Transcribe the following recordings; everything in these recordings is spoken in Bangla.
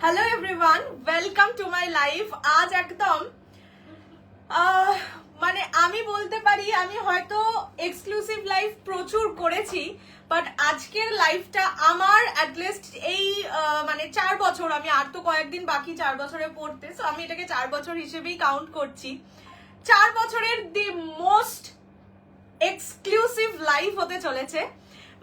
Hello everyone, welcome to my life. আজ একদম মানে আমি বলতে পারি আমি হয়তো এক্সক্লুসিভ লাইফ প্রচুর করেছি, বাট আজকের লাইফটা আমার অ্যাটলিস্ট এই মানে 4 বছর, আমি আর তো কয়েকদিন বাকি 4 বছরে পড়তে, সো আমি এটাকে 4 বছর হিসেবেই কাউন্ট করছি। 4 বছরের দি মোস্ট এক্সক্লুসিভ লাইফ হতে চলেছে।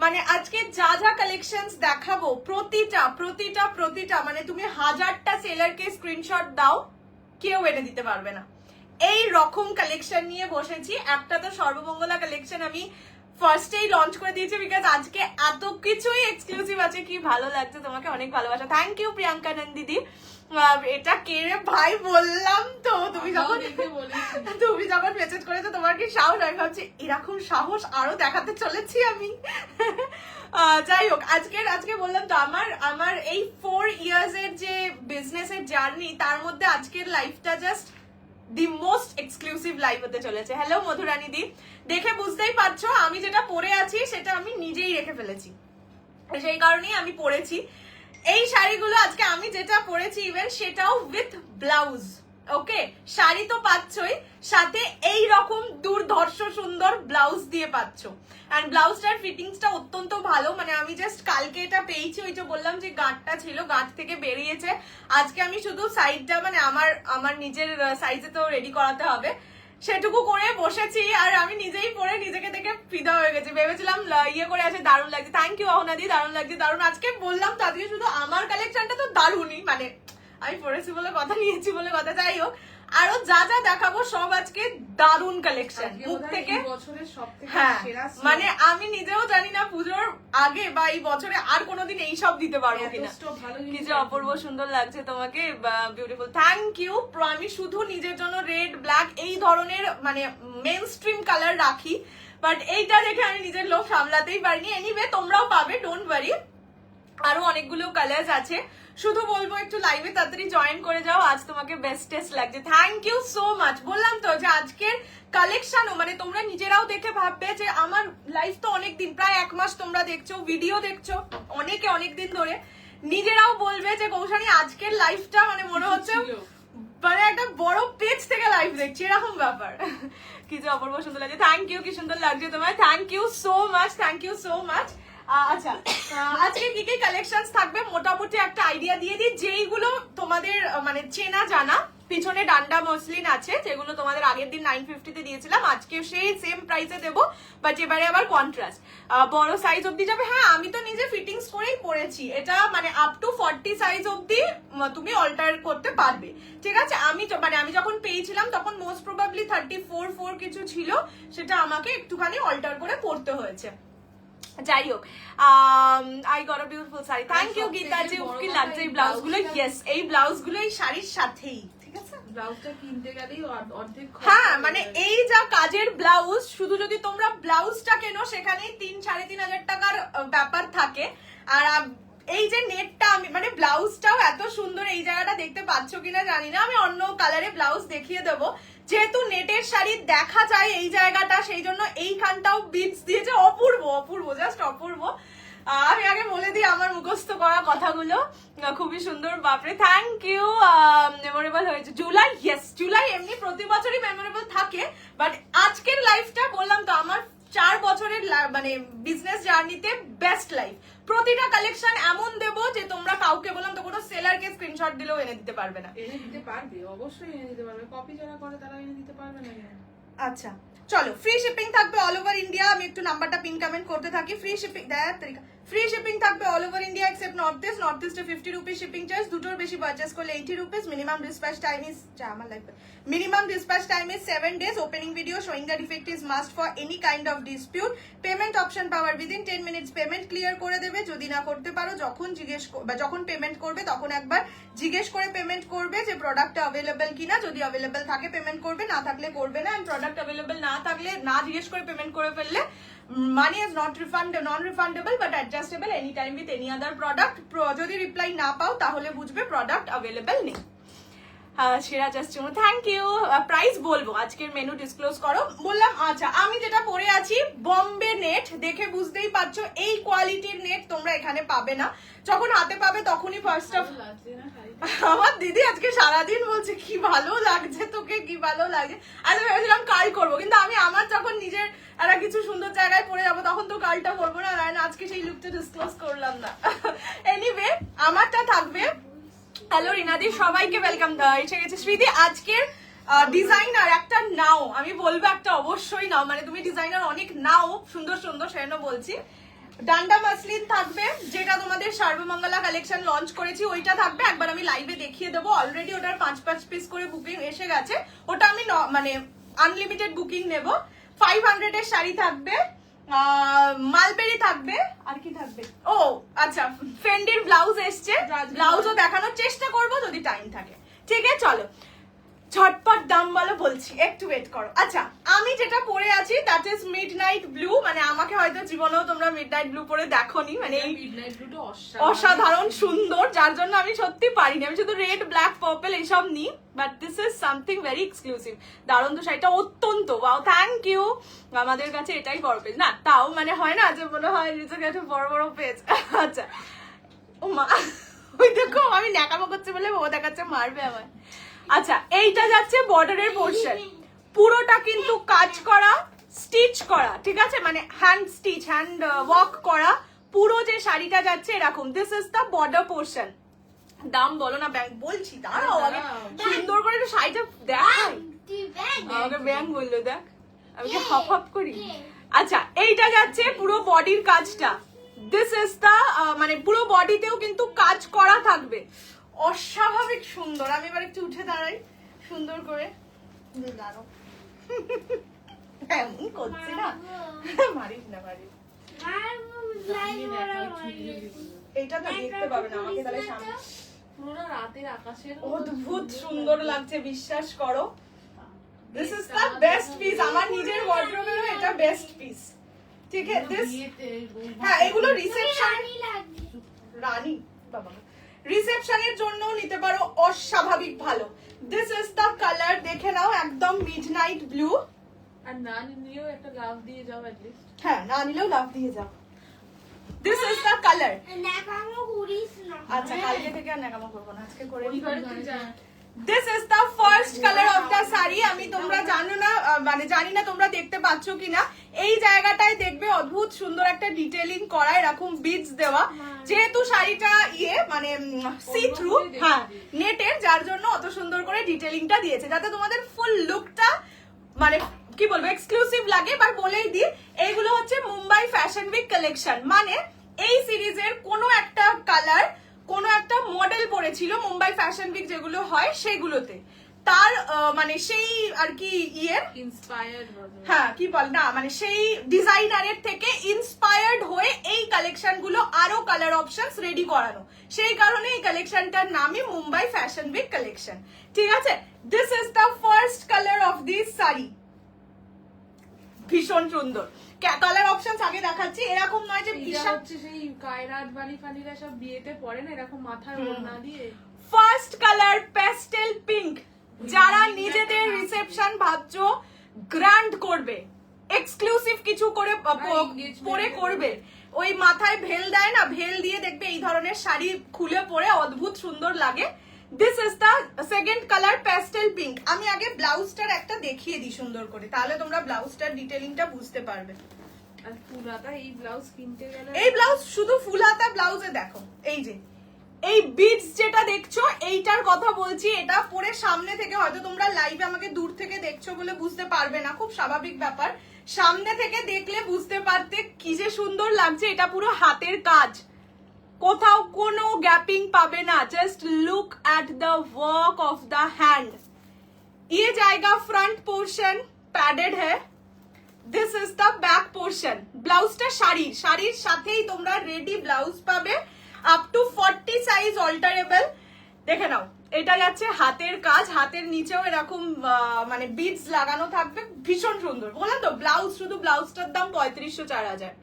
মানে আজকে যা যা কালেকশনস দেখাবো প্রতিটা প্রতিটা প্রতিটা মানে তুমি 1000টা সেলারকে স্ক্রিনশট দাও, কেউ এনে দিতে পারবে না। এই রকম কালেকশন নিয়ে বসেছি। একটা তো সর্বমঙ্গলা কালেকশন আমি ফার্স্টেই লঞ্চ করে দিয়েছি, বিকজ আজকে এত কিছুই এক্সক্লুসিভ আছে। কি ভালো লাগছে, তোমাকে অনেক ভালোবাসা। থ্যাংক ইউ প্রিয়াঙ্কা নন্দিদি। এটা কে রে ভাই, বললাম তো তুমি যখন মেসেজ করেছো তোমার কি সাহস, আমি ভাবছি এরকম সাহস আরো দেখাতে চলেছি আমি। যাই হোক, আজকে বললাম তো আমার এই 4 ইয়ার্স এর যে বিজনেসের জার্নি, তার মধ্যে আজকের লাইফটা just the most exclusive life হতে চলেছে। হ্যালো মধুরানী দি, দেখে বুঝতেই পারছো আমি যেটা পরে আছি সেটা আমি নিজেই রেখে ফেলেছি, সেই কারণেই আমি পরেছি এই শাড়িগুলো। আজকে আমি যেটা পরেছি ইভেন সেটাও উইথ ব্লাউজ। ওকে, শাড়ি তো পাচ্ছই, সাথে এই রকম দুর্ধর্ষ সুন্দর ব্লাউজ দিয়ে পাচ্ছ। এন্ড ব্লাউজটার ফিটিংসটা অত্যন্ত ভালো। মানে আমি জাস্ট কালকে এটা পেয়েছি, ওই যে বললাম যে গাঁটটা ছিল, গাঁট থেকে বেরিয়েছে। আজকে আমি শুধু সাইডটা মানে আমার নিজের সাইজে তো রেডি করাতে হবে, সেটুকু করে বসেছি। আর আমি নিজেই পরে নিজেকে দেখে ফিদা হয়ে গেছি। ভেবেছিলাম ইয়ে করে আছে, দারুণ লাগছে। থ্যাংক ইউ অহনাদি, দারুণ লাগছে, দারুণ। আজকে বললাম তো আজকে শুধু আমার কালেকশনটা তো দারুণই, মানে আমি পড়েছি বলে কথা, নিয়েছি বলে কথা। যাই হোক, আরো যা যা দেখাবো সব আজকে দারুণ কালেকশন মুখ থেকে। হ্যাঁ, মানে আমি নিজেও জানি না পুজোর আগে বা এই বছরে আর কোনোদিন এইসব দিতে পারবো কিনা। কি যে অপূর্ব সুন্দর লাগছে তোমাকে, বিউটিফুল। Thank you. আমি শুধু নিজের জন্য রেড, ব্ল্যাক এই ধরনের মানে মেন স্ট্রিম কালার রাখি, বাট এইটা দেখে আমি নিজের লোভ সামলাতেই পারিনি। এনিওয়ে, তোমরাও পাবে, ডোন্ট ওয়ারি। আরো অনেকগুলো কালার্স আছে, শুধু বলবো একটু লাইভে তাড়াতাড়ি জয়েন করে যাও। আজ তোমাকে বেস্টেস্ট লাগছে। Thank you so much. বললাম তো যে আজকের কালেকশনও মানে তোমরা নিজেরাও দেখে ভাববে যে আমার লাইফ তো অনেকদিন, প্রায় 1 মাস তোমরা দেখছো, ভিডিও দেখছো অনেকে অনেকদিন ধরে, নিজেরাও বলবে যে কৌশানী আজকের লাইফটা মানে মনে হচ্ছে মানে একটা বড় পেজ থেকে লাইভ দেখছি, এরকম ব্যাপার। কি যে অপূর্ব সুন্দর লাগছে। থ্যাংক ইউ, কি সুন্দর লাগছে তোমায়। Thank you so much, thank you so much. আচ্ছা, আজকে কি কি কালেকশনস থাকবে মোটামুটি একটা আইডিয়া দিয়ে দিই। যেইগুলো তোমাদের মানে চেনা জানা, পিছনে ডান্ডা মসলিন আছে, যেগুলো তোমাদের আগের দিন 950 তে দিয়েছিলাম, আজকে সেই সেম প্রাইসে দেবো, বাট এবারে আবার কন্ট্রাস্ট, বড় সাইজ অব্দি যাবে। হ্যাঁ, আমি তো নিজে ফিটিংস করেই পরেছি এটা, মানে আপ টু 40 সাইজ অব্দি তুমি অল্টার করতে পারবে। ঠিক আছে, আমি যখন পেয়েছিলাম তখন মোস্ট প্রবাবলি 34 কিছু ছিল, সেটা আমাকে একটুখানি অল্টার করে পরতে হয়েছে। যাই হোক, I got a beautiful sari. Thank you Geeta ji. কি লাগছে এই ব্লাউজ গুলো। ইয়েস, এই ব্লাউজ গুলো এই শাড়ির সাথেই, ঠিক আছে। ব্লাউজটা কিনতে গেলেই অর্ধেক। হ্যাঁ, মানে এই যা কাজের ব্লাউজ, শুধু যদি তোমরা ব্লাউজটা কেনো সেখানেই 3-3.5 টাকার ব্যাপার থাকে। আর এই যে নেটটা, আমি মানে ব্লাউজটাও এত সুন্দর, এই জায়গাটা দেখতে পাচ্ছ কিনা জানি না, আমি অন্য কালারে ব্লাউজ দেখিয়ে দেবো। যেহেতু নেটের শাড়ি দেখা যায় এই জায়গাটা, সেই জন্য এইখানটাও বিটস দিয়েছে। অপূর্ব অপূর্ব, জাস্ট অপূর্ব। আমি আগে বলে দিই আমার মুখস্থ করা কথাগুলো, খুবই সুন্দর। বাপরে, থ্যাংক ইউ। মেমোরেবল হয়েছে। জুলাই, ইয়েস, জুলাই এমনি প্রতি বছরই মেমোরেবল থাকে, বাট আজকের লাইফটা বললাম তো আমার 4 বছরের মানে বিজনেস জার্নিতে বেস্ট লাইফ। প্রতিটা কালেকশন এমন দেবো যে তোমরা কাউকে বললাম তো কোনো সেলারকে স্ক্রিনশট দিলেও এনে দিতে পারবে না। এনে দিতে পারবে, অবশ্যই এনে দিতে পারবে। কপি যারা করে তারা এনে দিতে পারবে না। আচ্ছা চলো, ফ্রি শিপিং থাকবে অল ওভার ইন্ডিয়া। আমি একটু নাম্বারটা পিন কমেন্ট করতে থাকি। ফ্রি শিপিং ফ্রি শিপিং থাকবে all over India except north east. North ইস্টে 50 রুপিস শিপিং চার্জ। দুটোর বেশি পারচেস করলে 80 rupees. Minimum dispatch time is আমার লাগবে minimum dispatch time is 7 days. Opening video showing the defect is must for any kind of dispute. Payment option পাওয়ার উইদিন 10 minutes পেমেন্ট ক্লিয়ার করে দেবে। যদি না করতে পারো, যখন পেমেন্ট করবে তখন একবার জিজ্ঞেস করে পেমেন্ট করবে যে প্রোডাক্ট অ্যাভেলেবেল কিনা। যদি অ্যাভেলেবেল থাকে পেমেন্ট করবে, না থাকলে করবে না। এন্ড প্রোডাক্ট অ্যাভেলেবেল না থাকলে, না জিজ্ঞেস করে পেমেন্ট করে ফেললে, money is non refundable but adjustable any time with any other product. যদি রিপ্লাই না পাও তাহলে বুঝবে প্রোডাক্ট অ্যাভেলেবেল নেই। সেরা জাস্ট থ্যাংক ইউ। প্রাইস বলবো, আজকের মেনু ডিসক্লোজ করো বললাম। আচ্ছা, আমি যেটা পরে আছি বম্বে নেট, দেখে বুঝতেই পারছো এই কোয়ালিটির নেট তোমরা এখানে পাবে না। যখন হাতে পাবে তখনই ফার্স্ট অফ, আমার দিদি আজকে সারাদিন বলছে কি ভালো লাগছে তোকে, কি ভালো লাগছে। আমি ভেবেছিলাম কাল করবো, কিন্তু আমি আমার যখন নিজের একটা কিছু সুন্দর জায়গায় পরে যাবো তখন তো কালটা করবো না, আজকে সেই লুকটা ডিসক্লোজ করলাম না। এনিওয়ে, আমারটা থাকবে। হ্যালো রিনাদি, সবাইকে ওয়েলকাম। এসে গেছে শ্রীদি। আজকের ডিজাইনার একটা নাও, আমি বলবো একটা অবশ্যই নাও, মানে তুমি ডিজাইনার অনেক নাও সুন্দর সুন্দর, সেজন্য বলছি। ডান্ডা মাসলিন থাকবে, যেটা তোমাদের সর্বমঙ্গলা কালেকশন লঞ্চ করেছি ওইটা থাকবে। একবার আমি লাইভে দেখিয়ে দেবো, অলরেডি ওটার 5 পিস করে বুকিং এসে গেছে। ওটা আমি মানে আনলিমিটেড বুকিং নেব। 500 এর শাড়ি থাকবে, মালবেরি থাকবে, আর কি থাকবে, ও আচ্ছা ফেন্ডির ব্লাউজ এসছে, ব্লাউজও দেখানোর চেষ্টা করবো যদি টাইম থাকে। ঠিক আছে, চলো ঝটপট দাম বলো বলছি, একটু ওয়েট করো। আচ্ছা, আমি যেটা পরে আছি দ্যাট ইজ মিডনাইট ব্লু, মানে আমাকে হয়তো জীবনেও তোমরা মিডনাইট ব্লু পরে দেখোনি, মানে এই অসাধারণ সুন্দর, যার জন্য আমি সত্যি পারিনি। আমি শুধু রেড, ব্ল্যাক, পার্পল এইসব নিই, but this is something very exclusive. দারুণ তো শাড়িটা, অত্যন্ত ওয়াও, থ্যাংক ইউ। আমাদের কাছে এটাই বড় পেজ না, তাও মানে হয় না যে মনে হয় নিজের কাছে বড় বড় পেজ। আচ্ছা, ও মা, ওই দেখো আমি ন্যাকামো করছে বলে ও দেখাচ্ছে মারবে আমার। আচ্ছা, এইটা যাচ্ছে বর্ডারের পোর্শন, পুরোটা কিন্তু কাজ করা, স্টিচ করা, ঠিক আছে, মানে হ্যান্ড স্টিচ, হ্যান্ড ওয়ার্ক করা। পুরো যে শাড়িটা যাচ্ছে এরকম, this is the border portion. দাম বলো না, ব্যাংক বলছি, দাঁড়াও আমি সুন্দর করে একটু শাড়িটা দেখাই। আমাকে ব্যাংক বললো, দেখ আমি কি হপ হপ করি। আচ্ছা, এইটা যাচ্ছে পুরো বডির কাজটা, দিস ইজ দ্য মানে পুরো বডিতেও কিন্তু কাজ করা থাকবে, অস্বাভাবিক সুন্দর। আমি এবার একটু উঠে দাঁড়াই সুন্দর করে, দাঁড়াও এমন করছি না, মারিস না মারিস। এইটা তো দেখতে পাবে না আমাকে, তাহলে সামনে পুরো রাতের আকাশের অদ্ভুত সুন্দর লাগছে, বিশ্বাস করো। This is the best piece, আমার নিজের ওয়ার্ড্রোবেরও এটা বেস্ট পিস। ঠিক আছে, দিস, হ্যাঁ এগুলো রিসেপশন, রানী বাবা রিসেপশনের জন্য নিতে পারো, অস্বাভাবিক ভালো। দিস ইজ দ্য কালার, দেখে নাও, একদম মিডনাইট ব্লু। আর না নিলেও একটা লাভ দিয়ে যাও এট লিস্ট। হ্যাঁ, না নিলেও লাভ দিয়ে যাও। This is the colour. আচ্ছা, কালকে থেকে আর নাকামো করবো না, আজকে করে নি। This is the first colour of the sari. আমি তোমরা জানো না, মানে জানি না তোমরা দেখতে পাচ্ছ কিনা, এই জায়গাটায় দেখবে অদ্ভুত সুন্দর একটা ডিটেইলিং করা, এরকম বিডস দেওয়া, যেহেতু শাড়িটা মানে সি থ্রু, হ্যাঁ নেটের, যার জন্য অত সুন্দর করে ডিটেইলিংটা দিয়েছে, যাতে তোমাদের ফুল লুকটা মানে কি বলবো এক্সক্লুসিভ লাগে। এবার বলেই দিই, এইগুলো হচ্ছে মুম্বাই ফ্যাশন উইক কালেকশন, মানে এই সিরিজের কোনো একটা কালার কোনো একটা মডেল পরেছিল মুম্বাই ফ্যাশন উইক যেগুলো হয় সেগুলোতে, তার মানে সেই আর কি ইয়ের ইন্সপায়ার্ড, হ্যাঁ কি বল না, মানে সেই ডিজাইনারের থেকে ইন্সপায়ার্ড হয়ে এই কালেকশন গুলো আরো কালার অপশনস রেডি করানো, সেই কারণে এই কালেকশনটার নামই মুম্বাই ফ্যাশন উইক কালেকশন। ঠিক আছে, this is the first colour of this sari, ভীষণ সুন্দর। কালার অপশনস আগে দেখাচ্ছি, এরকম নয় যে বিশাল হচ্ছে সেই কায়রাত বালি ফালিরা সব বিয়েতে পরে না এরকম মাথার ওড়না দিয়ে। ফার্স্ট কালার প্যাস্টেল পিঙ্ক, যারা নিজেদের রিসেপশন ভাবছো গ্র্যান্ড করবে, এক্সক্লুসিভ কিছু করে পরে করবে, ওই মাথায় ভেল দেয় না, ভেল দিয়ে দেখবে এই ধরনের শাড়ি খুলে পরে অদ্ভুত সুন্দর লাগে। This is the second colour pastel pink. আমি আগে ব্লাউজটার একটা দেখিয়ে দিই সুন্দর করে, তাহলে তোমরা ব্লাউজটার ডিটেইলিংটা বুঝতে পারবে। আর ফুলাতা এই ব্লাউজ কিনতে গেলে, এই ব্লাউজ শুধু ফুল হাতা ব্লাউজে দেখো, এই যে এই বিটস যেটা দেখছো এইটার কথা বলছি, এটা পরে সামনে থেকে, হয়তো তোমরা লাইভে আমাকে দূর থেকে দেখছো বলে বুঝতে পারবে না, খুব স্বাভাবিক ব্যাপার, সামনে থেকে দেখলে বুঝতে পারতে কি যে সুন্দর লাগছে। এটা পুরো হাতের কাজ, কোথাও কোনো গ্যাপিং পাবে না, just look at the work of the hand. ये जाएगा फ्रंट पोर्शन पैडेड है, this is the back portion. ব্লাউজটা শাড়ির সাথেই তোমরা রেডি ব্লাউজ পাবে, আপ টু 40 সাইজ অল্টারেবল। দেখে নাও, এটা যাচ্ছে হাতের কাজ, হাতের নিচেও এরকম মানে বিডস লাগানো থাকবে, ভীষণ সুন্দর। বললাম তো ব্লাউজ, শুধু ব্লাউজটার দাম 3500-4000।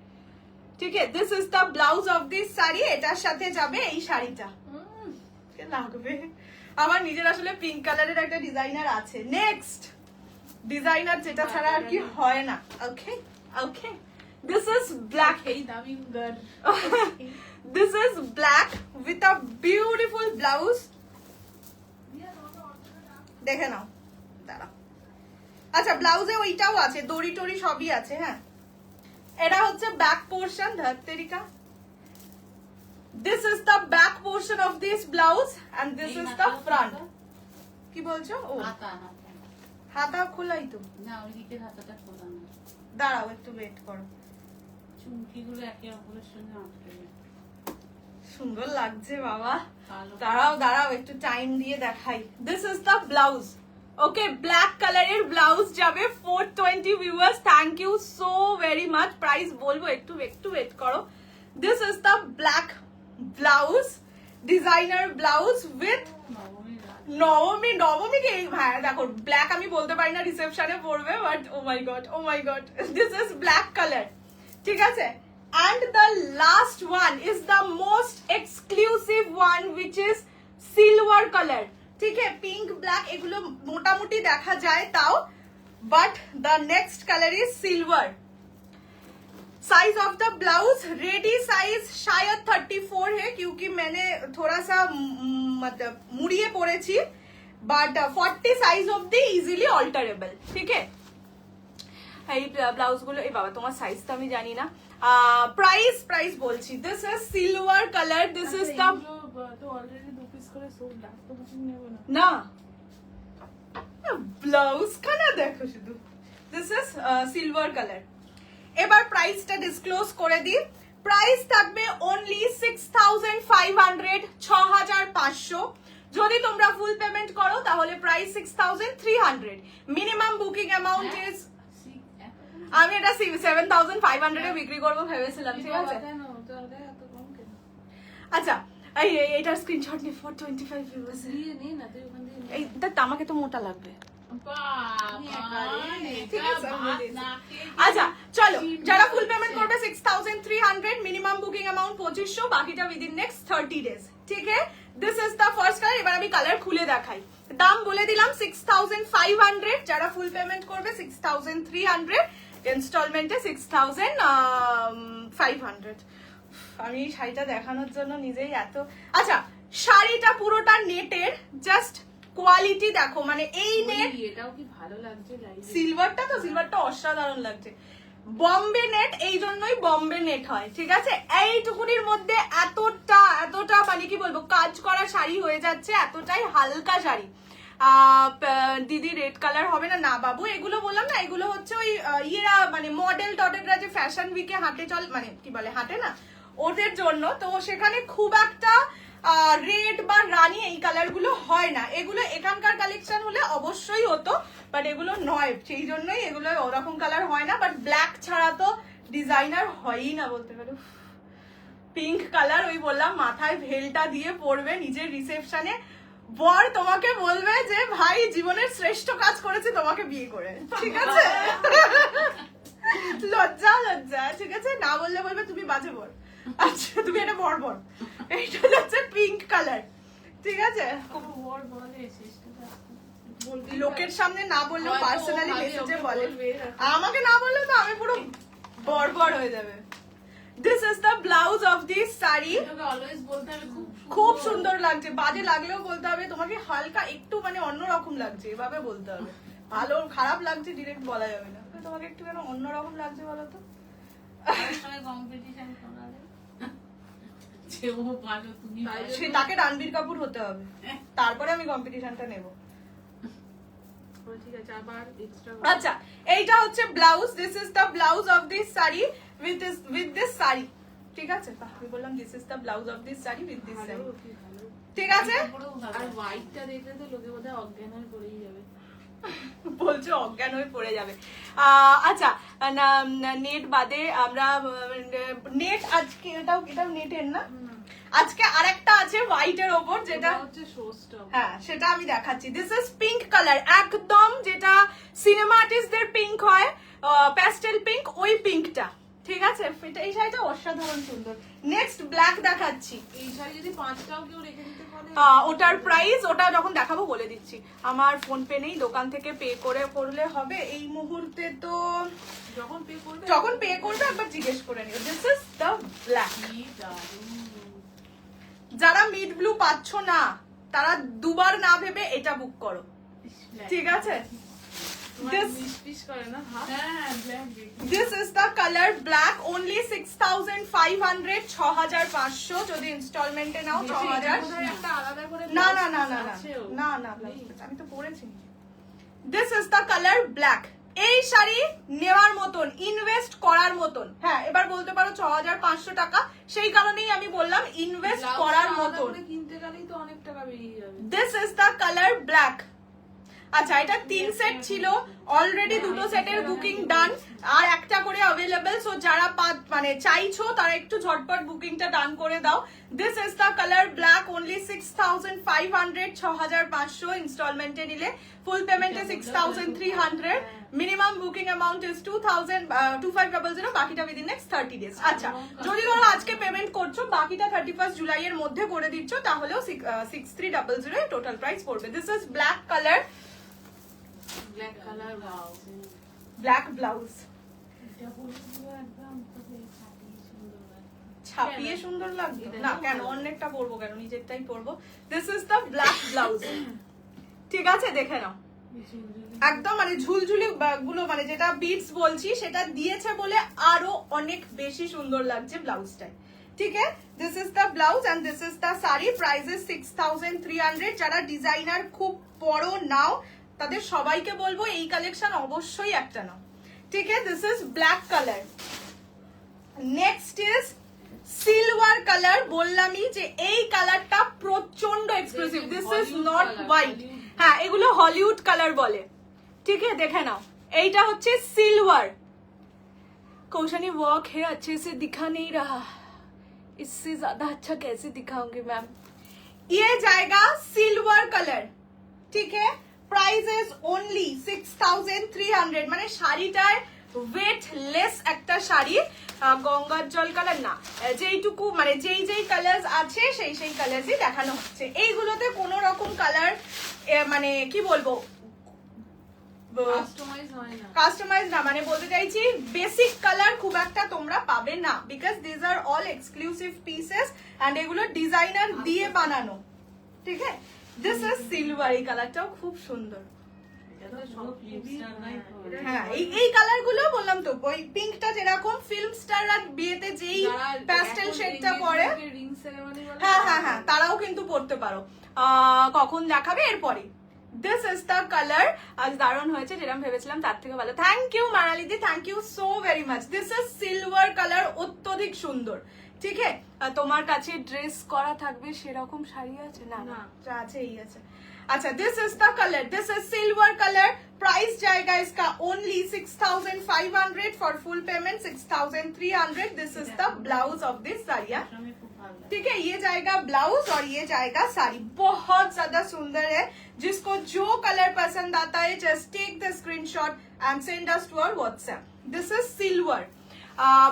ঠিক আছে, this is the blouse of this sari, এটার সাথে যাবে এই শাড়িটা, লাগবে। আমার নিজের আসলে পিঙ্ক কালারের একটা ডিজাইনার আছে। নেক্সট ডিজাইনার যেটা ছাড়া আর কি হয় না। ওকে ওকে, দিস ইজ ব্ল্যাক। এই দামি গার This is black with a beautiful blouse. দেখে নাও, দাঁড়া। আচ্ছা, ব্লাউজে ওইটাও আছে, দড়ি টড়ি সবই আছে। হ্যাঁ, এটা হচ্ছে ব্যাক পোর্শন। ধরতেরিকা, this is the back portion of this blouse and this is the front. কি বলছো? ও হাতা খোলাই তো। না, ওইদিকে হাতাটা খোলা না। দাঁড়াও, একটু ওয়েট করো। চুমকিগুলো একে অপরের সঙ্গে আটকে যায়। সুন্দর লাগছে বাবা। ভালো। দাঁড়াও দাঁড়াও, একটু টাইম দিয়ে দেখাই। This is the blouse. Okay, black কালারের ব্লাউজ যাবে 420 viewers. Thank you so very much. Price বলবো, একটু ওয়েট করো। This is the black blouse, designer blouse with নবমী কে। হ্যাঁ দেখো, ব্ল্যাক আমি বলতে পারি না, রিসেপশনে পড়বে, but oh my god, this is black colour. ঠিক আছে, and the last one is the most exclusive one which is silver color. ঠিক আছে, পিঙ্ক ব্ল্যাক এগুলো মোটামুটি দেখা যায় তাও, but the next color is silver. Size of the blouse ready size शायद 34 है, क्योंकि मैंने थोड़ा सा मतलब मुड़िए পড়েছি, but 40 size of the easily alterable. ঠিক আছে, এই ব্লাউজ গুলো, এই বাবা তোমার সাইজ তো আমি জানি না। প্রাইস বলছি, this is silver colour, this is the তো অলরেডি 2 পিস করে সোল্ড, তো কিছু নেব না। না, ব্লাউজ খানা দেখো শুধু। This is silver colour. এবার প্রাইসটা ডিসক্লোজ করে দিই। প্রাইস থাকবে অনলি 6500, 6500। যদি তোমরা ফুল পেমেন্ট করো তাহলে price 6300। Minimum booking amount is, আমি এটা 7500 এ বিক্রি করবো ভেবেছিলাম। ঠিক আছে, আচ্ছা এইটার স্ক্রিনশট নি 425 ভিউয়ার্স। এই দেখ, আমাকে তো মোটা লাগবে। ঠিক আছে, আচ্ছা চলো, যারা ফুল পেমেন্ট করবে 6300, মিনিমাম বুকিং অ্যামাউন্ট 2500, বাকিটা উইদিন নেক্সট 30 ডেজ। ঠিক আছে, this is the first colour. এবার আমি কালার খুলে দেখাই। দাম বলে দিলাম 6500, যারা ফুল পেমেন্ট করবে 6300, ইনস্টলমেন্টে 6500। আমি এই শাড়িটা দেখানোর জন্য নিজেই এত। আচ্ছা, শাড়িটা পুরোটা নেটের, জাস্ট কোয়ালিটি দেখো, মানে এই নেট, এটাও কি ভালো লাগছে লাইভে। সিলভারটা অসাধারণ লাগছে। বম্বে নেট, এই জন্যই বম্বে নেট হয়। ঠিক আছে, এইটুকুনির মধ্যে এতটা মানে কি বলবো, কাজ করা শাড়ি হয়ে যাচ্ছে, এতটাই হালকা শাড়ি। দিদি রেড কালার হবে না? না বাবু, এগুলো বললাম না, এগুলো হচ্ছে ওই ইয়েরা মানে মডেল টডেলরা যে ফ্যাশন উইকে হাঁটে, চল মানে কি বলে হাঁটে না, ওদের জন্য। তো সেখানে খুব একটা রেড বা রানী এই কালার গুলো হয় না। এগুলো এখানকার কালেকশন হলে অবশ্যই হতো, বাট এগুলো নয়, সেই জন্যই এগুলো ওরকম কালার হয় না। বাট ব্ল্যাক ছাড়া তো ডিজাইনার হয়ই না বলতে পারো। পিঙ্ক কালার, ওই বললাম মাথায় ভেলটা দিয়ে পড়বে নিজের রিসেপশনে, বর তোমাকে বলবে যে ভাই জীবনের শ্রেষ্ঠ কাজ করেছে তোমাকে বিয়ে করে। ঠিক আছে, লজ্জা। ঠিক আছে, না বললে বলবে তুমি বাজে বর। আচ্ছা, তুমি এটা বর। এইটা হচ্ছে পিঙ্ক কালার। ঠিক আছে, লোকের সামনে না বললেও পার্সোনালি মেসেজে বলে, আমাকে না বললেও তো আমি পুরো বর হয়ে যাবে। This is the blouse of this sari. খুব সুন্দর লাগছে, বাজে লাগলেও বলতে হবে তোমাকে হালকা একটু মানে অন্যরকম লাগছে, এভাবে বলতে হবে। ভালো খারাপ লাগছে ডিরেক্ট বলা যাবে না, তোমাকে একটু কেন অন্যরকম লাগছে বলো তো। সে তাকে রণবীর কাপুর হতে হবে, তারপরে আমি কম্পিটিশনটা নেব। ঠিক আছে, আবার এক্সট্রা। আচ্ছা, এইটা হচ্ছে blouse. This is the blouse of this sari with this sari. ঠিক আছে, আমি বললাম this is the blouse of this sari with this sari. ঠিক আছে, আর হোয়াইটটা দেখলে তো লোকে বোধহয় অজ্ঞান হয়ে পড়েই যাবে। বলছো অজ্ঞান হয়ে পড়ে যাবে। আচ্ছা, নেট বাদে আমরা নেট, আজকে এটাও নেটের না, আজকে আরেকটা আছে হোয়াইটের ওপর, যেটা হচ্ছে শোস্টপ। হ্যাঁ, সেটা আমি দেখাচ্ছি। দিস ইজ পিঙ্ক কালার, একদম যেটা সিনেমা আর্টিস্টদের পিঙ্ক হয়, প্যাস্টেল পিঙ্ক, ওই পিঙ্কটা। ঠিক আছে, এই শাড়িটা অসাধারণ সুন্দর। নেক্সট ব্ল্যাক দেখাচ্ছি। এই শাড়ি যদি 5টাও কেউ রেখে দিতে পারে, ওটার প্রাইস ওটা যখন দেখাবো বলে দিচ্ছি। আমার ফোন পে নেই, দোকান থেকে পে করে করলে হবে এই মুহূর্তে। তো যখন পে করবে একবার জিজ্ঞেস করে নিও। This is the black. কি দারুণ। যারা মিড ব্লু পাচ্ছ না তারা দুবার না ভেবে এটা বুক করো, ঠিক আছে? মিস করে না হাত। হ্যাঁ, ব্ল্যাক দেখি। This is the color black, only 6,500, 6,500 যদি ইনস্টলমেন্টে নাও 6,000। একটা আলাদা করে না না না না না আছেও। না না আমি তো পরেছি। This is the color black. এই শাড়ি নেওয়ার মতন, ইনভেস্ট করার মতন। হ্যাঁ, এবার বলতে পারো 6,500 টাকা, সেই কারণেই আমি বললাম ইনভেস্ট ব্লাউজটা করার আলাদা মতন। করে কিনতে গেলেই তো অনেক টাকা বেরিয়ে যাবে। This is the color black. আচ্ছা, এটা 3 সেট ছিল, অলরেডি 2টো সেটের বুকিং ডান, আর একটা করে অ্যাভেলেবল। সো যারা মানে চাইছো তারা একটু ঝটপট বুকিংটা ডান করে দাও। This is the colour black, only 6,500, 6,500 ইনস্টলমেন্টে নিলে, ফুল পেমেন্টে 6,300। মিনিমাম বুকিং অ্যামাউন্ট ইজ 2,500, বাকিটা উইদিন নেক্সট 30 ডেজ। আচ্ছা, যদি ধরো আজকে পেমেন্ট করছো, বাকিটা 31 জুলাইয়ের মধ্যে করে দিচ্ছ, তাহলেও 6,300 টোটাল প্রাইস পড়বে। This is black colour, black colour, wow. Black blouse. এটা পুরো একদম তোকে ছাপিয়ে ছাপিয়ে সুন্দর লাগে। সুন্দর লাগবে এটা না? খুব কেন, ভালো। অন্যটা পরবো কেন, নিজেরটাই পরবো। This is the black blouse, ঠিক আছে? দেখে নাও, একদম মানে ঝুলঝুলি গুলো, মানে যেটা বিটস বলছি সেটা দিয়েছে বলে আরো অনেক বেশি সুন্দর লাগছে ব্লাউজটায়, ঠিক আছে? This is the blouse and this is the sari. Price is 6,300। যারা ডিজাইনার খুব বড় নাও তাদের সবাইকে বলবো এই কালেকশন অবশ্যই একটা নাও, ঠিক আছে? This is black colour. Next is silver colour. বললামই যে এই কালারটা প্রচন্ড exclusive. This is not white. হ্যাঁ, এগুলো হলিউড কালার বলে, ঠিক আছে? দেখে নাও, এইটা হচ্ছে सिल्वर। कौशनी वर्क है, अच्छे से दिखा नहीं रहा, इससे ज्यादा अच्छा कैसे दिखाऊंगी मैम? ये जाएगा सिल्वर कलर, ठीक है? Price is only 6,300। মানে শাড়িটার ওয়েট লেস একটা শাড়ি, গঙ্গার জল কালার না, যেইটুকু মানে যেই কালার আছে সেই কালারই দেখানো হচ্ছে। এইগুলোতে কোনো রকম কালার মানে কি বলবো, কাস্টমাইজ হয় না। কাস্টমাইজ না, মানে বলতে চাইছি বেসিক কালার খুব একটা তোমরা পাবে না, because this are all exclusive pieces and এগুলো ডিজাইনার দিয়ে বানানো, ঠিক আছে? This is silver. এই কালারটাও খুব সুন্দর। এটা তো সব ফিল্মস্টার নাই তো। হ্যাঁ, এই কালার গুলো বললাম তো, ওই পিঙ্কটা যেরকম ফিল্ম স্টাররা বিয়েতে যেই প্যাস্টেল শেডটা পরে, রিং সেরেমনি বলে। হ্যাঁ হ্যাঁ হ্যাঁ, তারাও কিন্তু পড়তে পারো। কখন দেখাবে? এরপরে। This is the colour. আজ দারুণ হয়েছে, যেরকম ভেবেছিলাম তার থেকে ভালো। থ্যাংক ইউ মানালিদি, thank you so very much. This is silver colour, অত্যধিক সুন্দর, ঠিক আছে? তোমার কাছে ড্রেস করা থাকবে সেরকম শাড়ি আছে? না না, যা আছে এই আছে। अच्छा, this is the colour, this is silver colour. Price जाएगा इसका only 6,500 for full payment 6,300। This is the blouse of this sari, আমি খুব ভালো লাগে। ठीक है? ये जाएगा ब्लाउज और ये जाएगा साड़ी। बहुत ज्यादा सुंदर है। जिसको जो कलर पसंद आता है, just take the screenshot and send us to our WhatsApp. This is silver.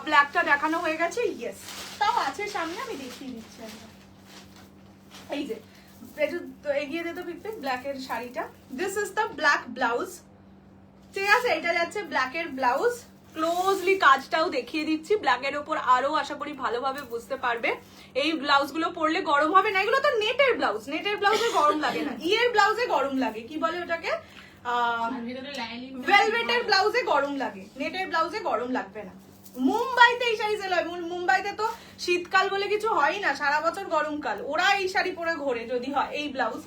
ব্ল্যাকটা দেখানো হয়ে গেছে, ইয়েস, তাও আছে সামনে, আমি দেখিয়ে দিচ্ছি একবার। এই যে একটু এগিয়ে দে তো পিক ব্ল্যাকের শাড়িটা। This is the black blouse, ঠিক আছে? এটা যাচ্ছে ব্ল্যাকের ব্লাউজ। ক্লোজলি কাজটাও দেখিয়ে দিচ্ছি। ব্ল্যাকের ওপর আরো আশা করি ভালোভাবে বুঝতে পারবে। এই ব্লাউজ গুলো পরলে গরম হবে না। এগুলো তো নেটের ব্লাউজ, নেটের ব্লাউজে গরম লাগে না, ইয়ের ব্লাউজে গরম লাগে। কি বলে ওটাকে? আর ভিতরে লাইনিং ভেলভেটের ব্লাউজে গরম লাগে, নেটের ব্লাউজে গরম লাগবে না। মুম্বাইতে এই শাড়ি সেল হয়। মুম্বাইতে তো শীতকাল বলে কিছু হয় না, সারা বছর গরমকাল। ওরা এই শাড়ি পরে ঘোরে যদি হয় এই ব্লাউজ,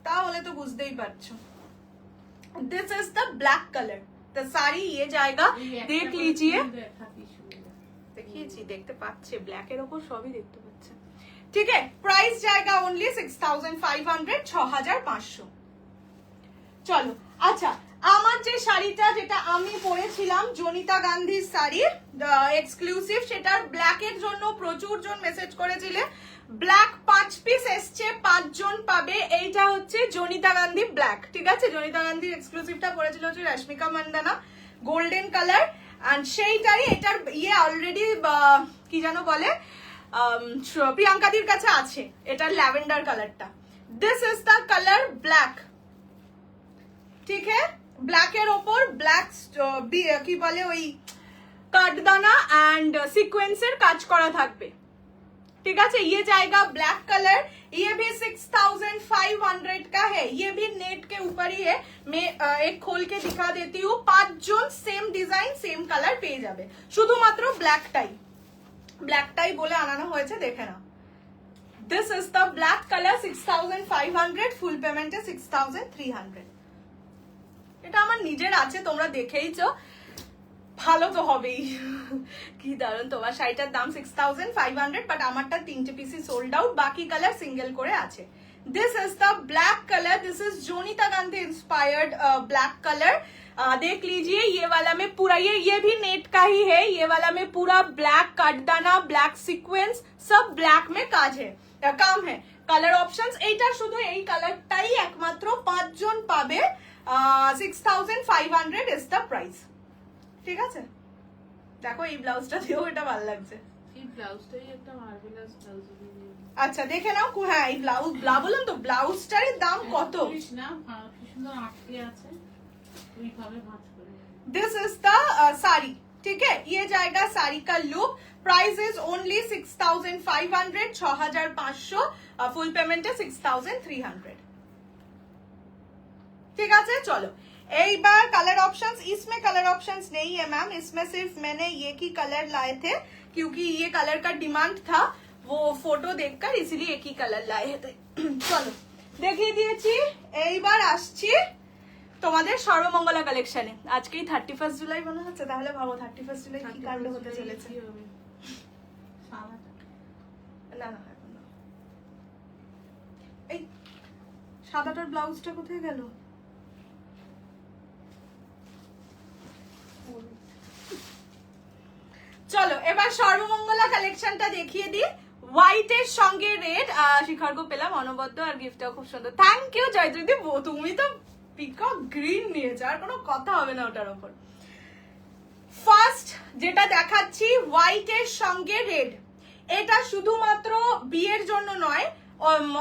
তাহলে তো বুঝতেই পারছো। This is the black colour. तो साड़ी ये जाएगा, देख लीजिए। দেখিয়েছি, দেখতে পাচ্ছে, ব্ল্যাকের ওপর সবই দেখতে পাচ্ছে, ঠিক আছে? প্রাইস জায়গা অনলি 6,500, 6,500। চলো, আচ্ছা, আমার যে শাড়িটা যেটা আমি পরেছিলাম, জনিতা গান্ধীর শাড়ি এক্সক্লুসিভ, সেটার ব্ল্যাকের জন্য প্রচুর জন মেসেজ করেছিলে। ব্ল্যাক 5 পিস এসছে, 5 জন পাবে। এইটা হচ্ছে জনিতা গান্ধী ব্ল্যাক, ঠিক আছে? জনিতা গান্ধীর এক্সক্লুসিভটা পরেছিল হচ্ছে Rashmika Mandanna, golden colour. And সেইটারই এটার ইয়ে অলরেডি কি যেন বলে প্রিয়াঙ্কাদির কাছে আছে, এটার ল্যাভেন্ডার কালারটা। This is the colour black, ঠিক है, ব্ল্যাকের ওপর ব্ল্যাক কি বলে ওই কাঠদানা एंड সিকোয়েন্সের কাজ করা থাকবে, ठीक है। ये जाएगा ब्लैक कलर, ये भी 6500 का है, ये भी नेट के ऊपर ही है। मैं एक खोल के दिखा देती हूँ। 5 জন सेम डिजाइन सेम कलर পেয়ে যাবে, শুধুমাত্র ব্ল্যাকটাই বলে আনানো হয়েছে, দেখে না। This is the black colour, 6500, ফুল পেমেন্টে 6300। এটা আমার নিজের আছে, তোমরা দেখেইছো, ভালো তো হবেই। কি দারুন, তোমার শাড়িটার দাম 6500, বাট আমারটা 3টে পিসি সোল্ড আউট, বাকি কালার সিঙ্গেল করে আছে। This is the black colour, this is Jonita Gandhi inspired black colour. देख लीजिए, ये वाला में पूरा ये भी नेट का ही है, ये वाला में पूरा ब्लैक काटदाना, ब्लैक सीक्वेंस, सब ब्लैक में काज है, काम है। কালার অপশনস এইটা, শুধু এই কালারটাই একমাত্র 5 জন পাবে। 6500 ইজ দ্য প্রাইস, ঠিক আছে। দেখো এই ব্লাউজটা দিয়েও এটা ভালো লাগছে, এই ব্লাউজটাই একটা মার্ভেলাস ব্লাউজ। আচ্ছা দেখে নাও। হ্যাঁ এই বললাম তো, ব্লাউজটার দাম কত। না কি সুন্দর আটকে আছে, ওইভাবে ভাঁজ করে। दिस इज द साड़ी, ठीक है। ये जाएगा साड़ी का look, price is only 6500, 6500, full payment है 6300, ठीक है। चलो एक बार कलर ऑप्शंस, इसमें कलर ऑप्शंस नहीं है मैम, इसमें सिर्फ मैंने ये की कलर लाए थे क्योंकि ये कलर का डिमांड था, वो फोटो देखकर इसीलिए एक ही कलर लाए थे। চলো দেখিয়ে দিয়েছি, এইবার আসছি তোমাদের সর্বমঙ্গলা কালেকশনে। আজকেই 31 জুলাই মনে হচ্ছে, তাহলে ভাবো 31 জুলাই কি কাণ্ড হতে চলেছে। না না এখন না, এই সাদাটার ব্লাউজটা কোথায় গেল। চলো এবার সর্বমঙ্গলা কালেকশনটা দেখিয়ে দিই। হোয়াইটের সঙ্গে রেড, শিখর গো পেলাম অনবদ্য, আর গিফটটাও খুব সুন্দর, থ্যাংক ইউ জয়দ্রিদি। তুমি তো পিকক গ্রিন নিয়েছো, আর কোনো কথা হবে না ওটার উপর। ফার্স্ট যেটা দেখাচ্ছি হোয়াইটের সঙ্গে রেড, এটা শুধুমাত্র বিয়ের জন্য নয়,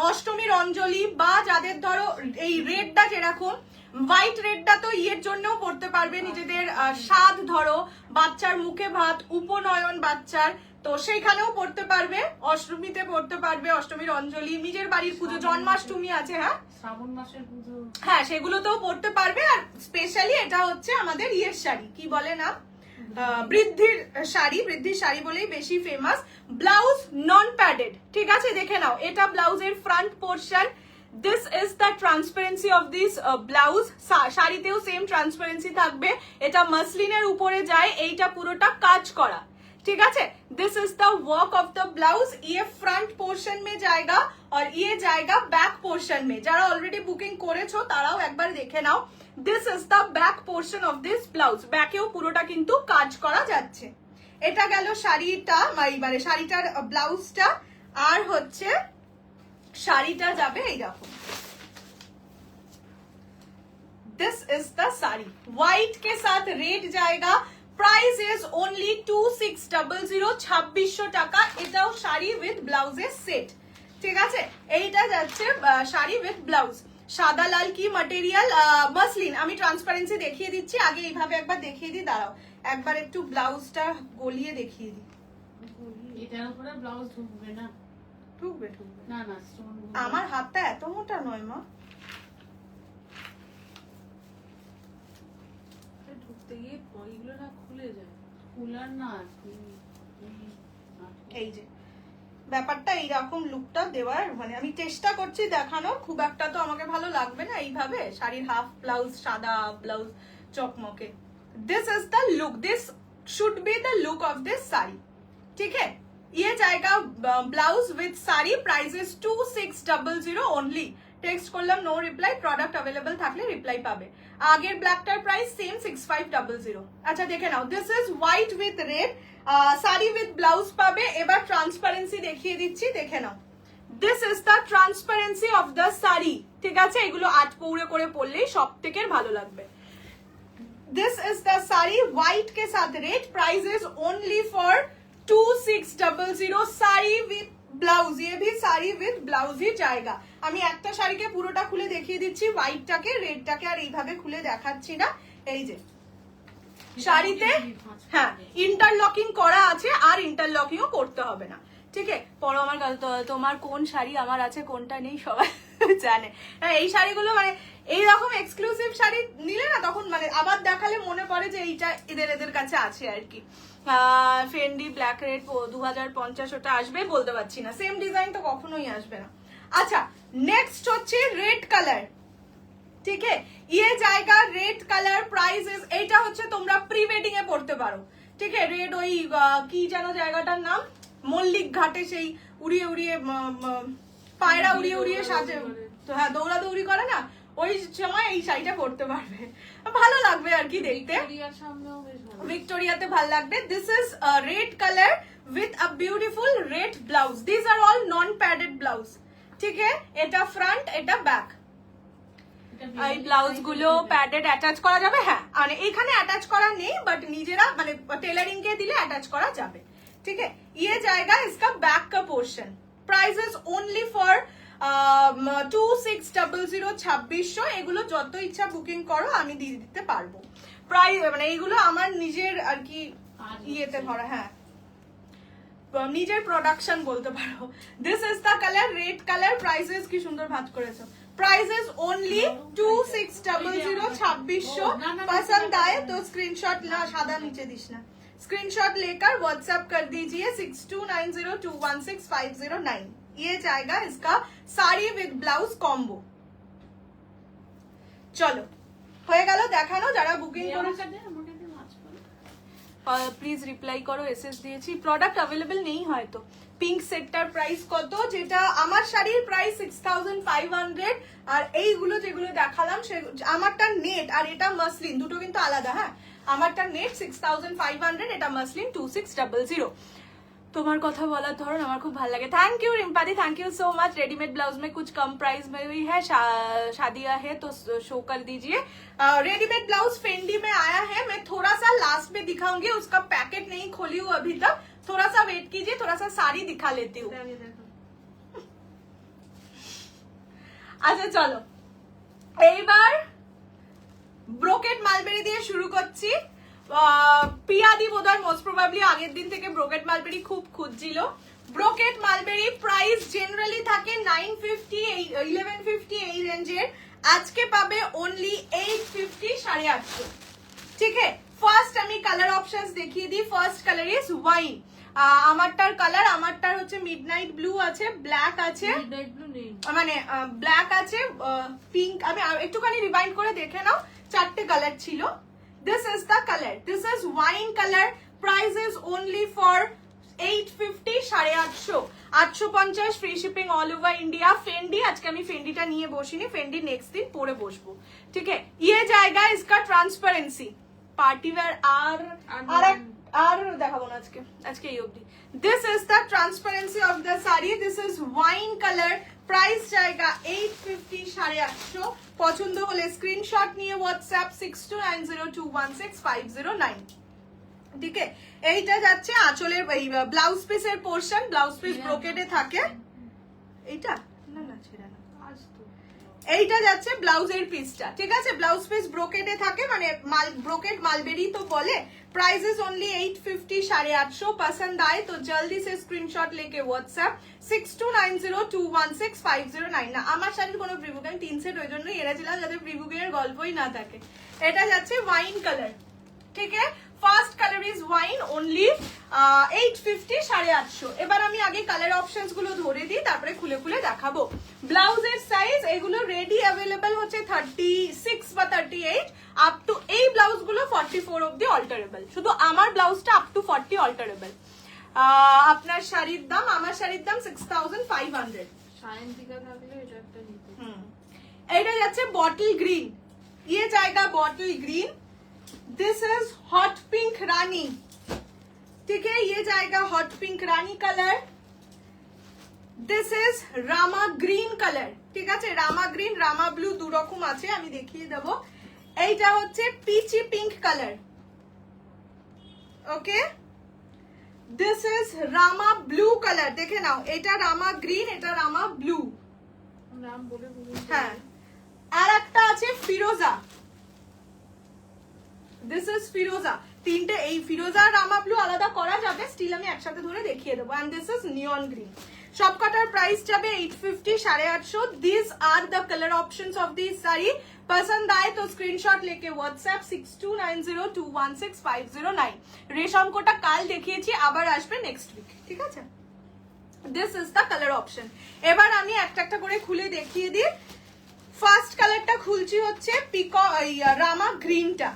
অষ্টমীর অঞ্জলি বা যাদের ধরো এই রেডটা যেরকম, হোয়াইট রেডটা তো ইয়ের জন্যও পড়তে পারবে, নিজেদের স্বাদ ধরো, বাচ্চার মুখে ভাত, উপনয়ন বাচ্চার, তো সেইখানেও পড়তে পারবে, অষ্টমীতে পড়তে পারবে, অষ্টমীর অঞ্জলি, নিজের বাড়ির পুজো, জন্মাষ্টমী আছে, হ্যাঁ শ্রাবণ মাসের পুজো, হ্যাঁ সেগুলোতেও পড়তে পারবে। আর স্পেশালি এটা হচ্ছে আমাদের ইয়ের শাড়ি, কি বলে না, বৃদ্ধির শাড়ি বলেই বেশি ফেমাস। ব্লাউজ নন প্যাডেড, ঠিক আছে, দেখে নাও, এটা ব্লাউজের front portion. This is the transparency of this blouse, শাড়িতেও সেম ট্রান্সপারেন্সি থাকবে, এটা মাসলিনের উপরে যায়, এইটা পুরোটা কাজ করা, ठीक है। This is the work of the blouse, ये फ्रंट पोर्शन में जाएगा और ये जाएगा बैक पोर्शन में। যারা অলরেডি বুকিং করেছো তারাও একবার দেখে নাও। This is the back portion of this blouse, ব্যাকেও পুরোটা কিন্তু কাজ করা যাচ্ছে। এটা গেল শাড়িটা, মানে শাড়িটার ব্লাউজটা, আর হচ্ছে শাড়িটা যাবে এইরকম। This is the sari, white के साथ रेड जाएगा, प्राइस इज ओनली 2600, 2600 টাকা। এটাও শাড়ি উইথ ব্লাউজের সেট, ঠিক আছে। এইটা যাচ্ছে শাড়ি উইথ ব্লাউজ, সাদা লাল কি ম্যাটেরিয়াল, মাসলিন। আমি ট্রান্সপারেন্সি দেখিয়ে দিচ্ছি, আগে এইভাবে একবার দেখিয়ে দিই, দাঁড়াও একবার একটু ব্লাউজটা গলিয়ে দেখিয়ে দিই। এটার উপরে ব্লাউজ ঢুকবে না, ঢুকবে না না স্টোন, আমার হাতটা এত মোটা নয় মা, ঢুকতে গিয়ে এইগুলো না খুলে যায়, কুলার না। এই যে ব্যাপারটা এইরকম লুকটা দেওয়ার, মানে আমি চেষ্টা করছি দেখানোর, খুব একটা তো আমাকে ভালো লাগবে না এইভাবে শাড়ির হাফ ব্লাউজ, সাদা ব্লাউজ চকমকে। This is the look, this should be the look of this sari, ठीक है। ये जाएगा blouse with sari, price is 2600 only. Text করলাম নো রিপ্লাই, প্রোডাক্ট अवेलेबल থাকলে রিপ্লাই পাবে। আগের ব্ল্যাকটার প্রাইস সেম 6500। আচ্ছা দেখে নাও, this is white with red, sari with blouse পাবে। এবার ট্রান্সপারেন্সি দেখিয়ে দিচ্ছি, দেখে নাও। This is the transparency of the sari, ঠিক আছে। এগুলো 8 পৌড়ে করে পরলেই সব থেকে ভালো লাগবে। This is the sari white के साथ rate price is only for 2600 sari with blouse ये भी साड़ी विथ ব্লাউজ ही जाएगा। আমি একটা শাড়িকে পুরোটা খুলে দেখিয়ে দিচ্ছি, হোয়াইটটাকে রেডটাকে আর এইভাবে খুলে দেখাচ্ছি না। এই যে শাড়িতে হ্যাঁ ইন্টারলকিং করা আছে আর ইন্টারলকিংও করতে হবে না। ঠিক আছে, পরো আমার তোমার কোন শাড়ি আমার আছে কোনটা নেই সবাই জানে। এই শাড়িগুলো মানে এইরকম এক্সক্লুসিভ শাড়ি নিলে না তখন মানে আবার দেখালে মনে পড়ে যে এইটা এদের কাছে আছে আর কি। ফেন্ডি ব্ল্যাক রেড 2050 ওটা আসবে বলতে পারছি না, সেম ডিজাইন তো কখনোই আসবে না। আচ্ছা নেক্সট হচ্ছে রেড কালার। ঠিক আছে, ইয়ে জায়গা রেড কালার প্রাইস ইজ, এইটা হচ্ছে তোমরা প্রি ওয়েডিং এ পড়তে পারো। ঠিক আছে, রেড ওই কি যেন জায়গাটার নাম, মল্লিক ঘাটে সেই উড়িয়ে উড়িয়ে পায়রা উড়িয়ে উড়িয়ে সাজে, তো হ্যাঁ দৌড়াদৌড়ি করে না, ওই সময় এই শাড়িটা পরতে পারবে, ভালো লাগবে আর কি দেখতে। ভিক্টোরিয়াতে ভালো লাগবে। This is red colour with a beautiful red blouse. This are all non padded blouse. ঠিক আছে, এটা ফ্রন্ট এটা ব্যাক। এই ব্লাউজ গুলো প্যাডেড অ্যাটাচ করা যাবে, হ্যাঁ মানে এখানে অ্যাটাচ করা নেই বাট নিজেরা মানে টেলারিং কে দিলে অ্যাটাচ করা যাবে। ঠিক আছে, ये जाएगा इसका बैक का portion. Price is only for 2600 2600। এগুলো যত ইচ্ছা বুকিং করো আমি দিয়ে দিতে পারবো। প্রাইস মানে এইগুলো আমার নিজের আর কি ইয়েতে ভরা, হ্যাঁ নিজের প্রোডাকশন বলতে পারো। This is the colour red colour. Prices কি সুন্দর ভাঁজ করেছো। Price is only 2600 2600। पसंद आए तो स्क्रीनशॉट ना, सादा नीचे दिस ना, स्क्रीनशॉट लेकर व्हाट्सएप कर दीजिए 6290216509। ये जाएगा इसका साड़ी विद ब्लाउज कॉम्बो। चलो হয়ে গেল দেখানো। যারা বুকিং করেছে প্লিজ রিপ্লাই করো, এসএস দিয়েছি। প্রোডাক্ট अवेलेबल নেই হয়তো। পিঙ্ক সেটটার প্রাইস কত, যেটা আমার শাড়ির প্রাইস 6500, আর এইগুলো যেগুলো দেখালাম সে আমারটা নেট আর এটা মাসলিন, দুটো কিন্তু আলাদা। হ্যাঁ আমারটা নেট 6500, এটা মাসলিন 2600। তোমার কথা বলার ধরন আমার খুব ভালো লাগে। थैंक यू रिम्पादी, thank you so much. Readymade blouse में कुछ कम प्राइस में भी है, शादियां है तो शो कर दीजिए। रेडीमेड ब्लाउज फेंडी में आया है, मैं थोड़ा सा लास्ट में दिखाऊंगी, उसका पैकेट नहीं खोली हूँ अभी तक, थोड़ा सा वेट कीजिए, थोड़ा सा साड़ी दिखा लेती हूँ। अच्छा চলো এইবার ব্রোকেট মালবেরি দিয়ে শুরু করছি। পিয়াদি বোধহয় মোস্ট প্রবাবলি আগের দিন থেকে ব্রোকেট মালবেরি খুব খুঁজছিল। ব্রোকেট মালবেরি প্রাইস জেনারেলি থাকে 950 1150 এই রেঞ্জের, আজকে পাবে অনলি 850 850। ঠিক আছে, ফার্স্ট আমি কালার অপশনস দেখিয়ে দিই। First colour is wine. আমারটার কালার, আমারটার হচ্ছে মিডনাইট ব্লু আছে, ব্ল্যাক আছে, মানে ব্ল্যাক আছে, পিঙ্ক। আমি একটুখানি রিমাইন্ড করে দেখে নাও, 4টে কালার ছিল। This is the color. This is wine color. Price is only for 850 850 850 free shipping all over India। Fendi আজকে আমি ফেন্ডিটা নিয়ে বসিনি, ফেন্ডি নেক্সট দিন পরে বসবো। ঠিক আছে, ये जाएगा इसका ट्रांसपेरेंसी पार्टी वेयर আর দেখাবো না আজকে, আজকে এই অবধি। This is the transparency of the saree. This is wine color. Price जाएगा 850 850। পছন্দ হলে স্ক্রিনশট নিয়ে হোয়াটসঅ্যাপ 6290216509। ঠিক আছে, এইটা যাচ্ছে আঁচলের ব্লাউজ পিসের পোরশন। ব্লাউজ পিস ব্রোকেটে থাকে, এইটা না না ছেড়ে না, এইটা যাচ্ছে ব্লাউজের পিসটা। ঠিক আছে, ব্লাউজ পিস ব্রোকেটে থাকে, মানে ব্রোকেট মালবেরি তো বলে। Price is only 850 850। पसंद आए तो जल्दी से स्क्रीनशॉट लेके व्हाट्सएप 6290216509। না আমার শাড়ির কোনো প্রিভিউ, আমি 3 সেট ওই জন্যই এনেছিলাম যাতে প্রিভিউয়ের গল্পই না থাকে। এটা যাচ্ছে ওয়াইন কালার। ঠিক আছে, first colour is wine, only 850 850। এবার আমি আগে কালার অপশনস গুলো ধরে দিই, তারপরে খুলে খুলে দেখাবো। ব্লাউজের সাইজ এগুলো রেডি অ্যাভেলেবল হচ্ছে 36 বা 38, আপ টু এই ব্লাউজ গুলো 44 অব্দি অল্টারেবল। শুধু আমার ব্লাউজটা আপ টু 40 অল্টারেবল। আপনার শাড়ির দাম, আমার শাড়ির দাম 6500। এটা যাচ্ছে বটল গ্রিন। ये जाएगा bottle green. This is hot pink rani. ठीक है, ये जाएगा hot pink rani colour. This is rama green colour. ঠিক আছে, রামা গ্রিন রামা ব্লু দু রকম আছে, আমি দেখিয়ে দেবো। এইটা হচ্ছে peachy pink colour. Okay, this is Rama blue colour, দেখে নাও, এটা রামা গ্রিন, এটা রামা ব্লু। নাম বলে বুঝুন। হ্যাঁ, আর একটা আছে ফিরোজা, দিস ইজ ফিরোজা। তিনটে, এই ফিরোজা আর রামা ব্লু আলাদা করা যাবে, স্টিল আমি একসাথে ধরে দেখিয়ে দেবো। And this is neon green. সবকটার প্রাইস যাবে 850, 850। This are the colour options of this sari. पसंद आए तो स्क्रीनशॉट लेके व्हाट्सएप 6290216509। রেশম কোটা কাল দেখিয়েছি, আবার আসবে নেক্সট উইক, ঠিক আছে? This is the colour option. এবার আমি একটা একটা করে খুলে দেখিয়ে দিই। ফার্স্ট কালারটা খুলছি হচ্ছে রামা গ্রিনটা,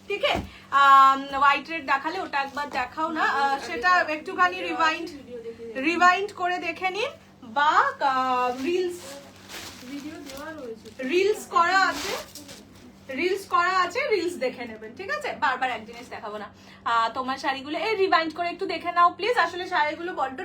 ঠিক আছে? হোয়াইট রেড দেখালে ওটা একবার দেখাও না, সেটা একটুখানি রিভাইন্ড করে দেখে নিন, বা রিলস ভিডিও দেওয়া রয়েছে, রিলস করা আছে, রিলস দেখে নেবেন, ঠিক আছে? বারবার এক জিনিস দেখাবো না। তোমার শাড়িগুলো এই রিভাইন্ড করে একটু দেখে নাও প্লিজ। আসলে শাড়িগুলো বড্ড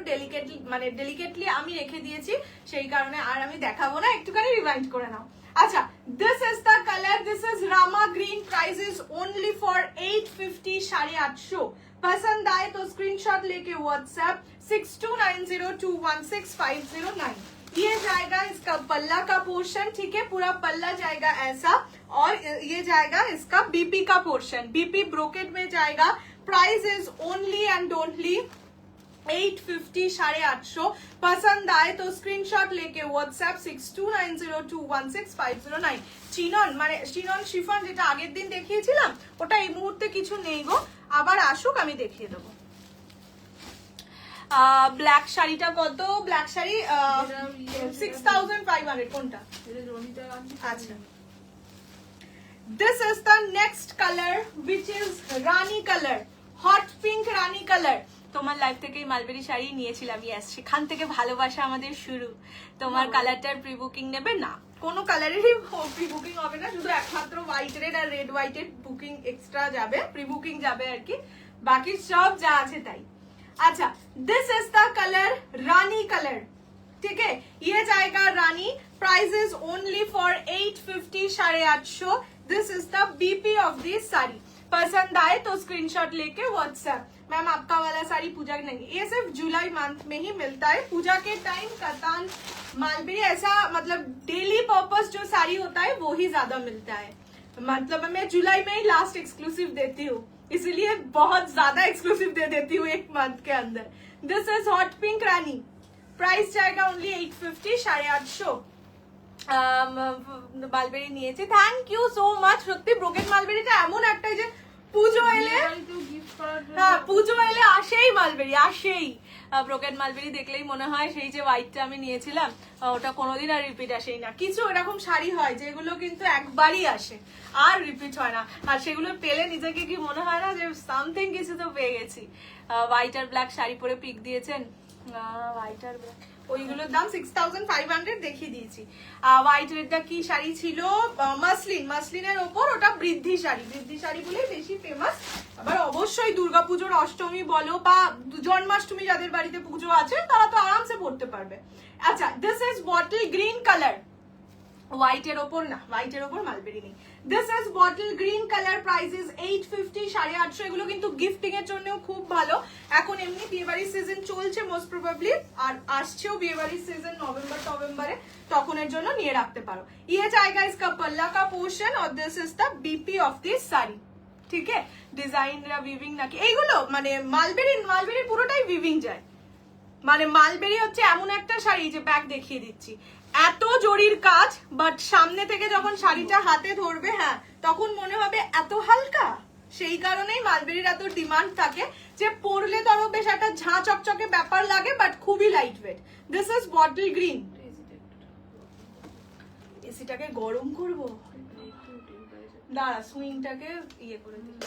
ডেলিকেটলি আমি রেখে দিয়েছি, সেই কারণে আর আমি দেখাবো না, একটুখানি রিভাইন্ড করে নাও। আচ্ছা, this is the colour, this is Rama green, price is only for 850, 850। पसंद आए तो स्क्रीनशॉट लेके व्हाट्सएप 6290216509। ये जाएगा इसका पल्ला का पोर्शन, ठीक है? पूरा पल्ला जाएगा ऐसा, और ये जाएगा इसका बीपी का पोर्शन, बीपी ब्रोकेट में जाएगा। Price is only and only 850, 850। पसंद आए तो स्क्रीनशॉट लेके व्हाट्सएप 6290216509। চিনন মানে চিনন শিফন যেটা আগের দিন দেখিয়েছিলাম, ওটা এই মুহূর্তে কিছু নেই গো, আবার আসুক আমি দেখিয়ে দেবো। ব্ল্যাক শাড়িটা কত? ব্ল্যাক শাড়ি 6500। কোনটা? আচ্ছা, this is the next colour which is Rani colour, hot pink Rani colour. তোমার লাইফ থেকে মালবেরি শাড়ি নিয়েছিলাম, ইয়েস, সেখান থেকে ভালোবাসা আমাদের শুরু। তোমার কালারটার প্রি বুকিং নেবে না? কোনো কালারেরই প্রি বুকিং হবে না, শুধু একমাত্র হোয়াইট রেড আর রেড হোয়াইটের বুকিং এক্সট্রা যাবে, প্রি বুকিং যাবে আর কি, বাকি সব যা আছে তাই। अच्छा, this is the colour rani colour, ठीक है? ये जाएगा rani, price is only for 850, 850। This is the BP of this sari. पसंद आए तो स्क्रीनशॉट लेके व्हाट्सएप। मैम आपका वाला साड़ी पूजा नहीं, ये सिर्फ जुलाई मंथ में ही मिलता है। पूजा के टाइम कतान मालबेरी ऐसा मतलब डेली पर्पस जो साड़ी होता है वो ही ज्यादा मिलता है। मतलब मैं जुलाई में ही लास्ट एक्सक्लूसिव देती हूँ, इसलिए बहुत ज्यादा एक्सक्लूसिव दे देती हूँ एक मंथ के अंदर। This is hot pink Rani, price जाएगा ओनली 850, 850। মালবেরি নিয়েছে, থ্যাংক ইউ সো মাচ। সত্যি ব্রোকেন মালবেরিটা এমন একটা যে পুজো এলে, হ্যাঁ পুজো এলে আসেই মালবেরি, আসেই। ব্রোকেন মালবেরি দেখলেই মনে হয় সেই যে হোয়াইটটা আমি নিয়েছিলাম, ওটা কোনোদিন আর রিপিট আসেই না। কিছু এরকম শাড়ি হয় যেগুলো কিন্তু একবারই আসে আর রিপিট হয় না, আর সেগুলো পেলে নিজেকে কি মনে হয় না যে সামথিং কিছু তো পেয়ে গেছি। হোয়াইট আর ব্ল্যাক শাড়ি পরে পিক দিয়েছেন, হোয়াইট আর ব্ল্যাক, ওইগুলোর দাম 6500 দেখিয়ে দিয়েছি। হোয়াইট রেডটা কি শাড়ি ছিল? মাসলিনের ওপর, ওটা বৃদ্ধি শাড়ি, বৃদ্ধি শাড়ি বলেই বেশি ফেমাস। আবার অবশ্যই দুর্গাপুজোর অষ্টমী বলো বা জন্মাষ্টমী যাদের বাড়িতে পুজো আছে তারা তো আরামসে পড়তে পারবে। আচ্ছা, this is bottle green colour, হোয়াইটের ওপর না, হোয়াইটের ওপর মালবেরি নেই। This is bottle green colour, price is 850, 850। এগুলো কিন্তু গিফটিং এর জন্যও খুব ভালো। এখন এমনি বিয়েবাড়ির সিজন চলছে মোস্ট প্রবাবলি, আর আসছেও বিয়েবাড়ির সিজন নভেম্বরে, তখন এর জন্য নিয়ে রাখতে পারো। ये जाएगा इसका पल्ला का पोर्शन और this is the BP of this sari, ঠিক আছে? ডিজাইন উইভিং নাকি এইগুলো, মানে মালবেরি পুরোটাই উইভিং যায়। মানে মালবেরি হচ্ছে এমন একটা শাড়ি যে ব্যাগ দেখিয়ে দিচ্ছি, এত জরির কাজ, বাট সামনে থেকে যখন শাড়িটা হাতে ধরবে, হ্যাঁ তখন মনে হবে এত হালকা। সেই কারণেই মালবেরির এত ডিমান্ড থাকে, যে পরলে ধরো বেশ একটা ঝাঁ চকচকে ব্যাপার লাগে, বাট খুবই light weight. This is bottle green. এসিটাকে গরম করবো, দাঁড়া সুইংটাকে ইয়ে করে দিই।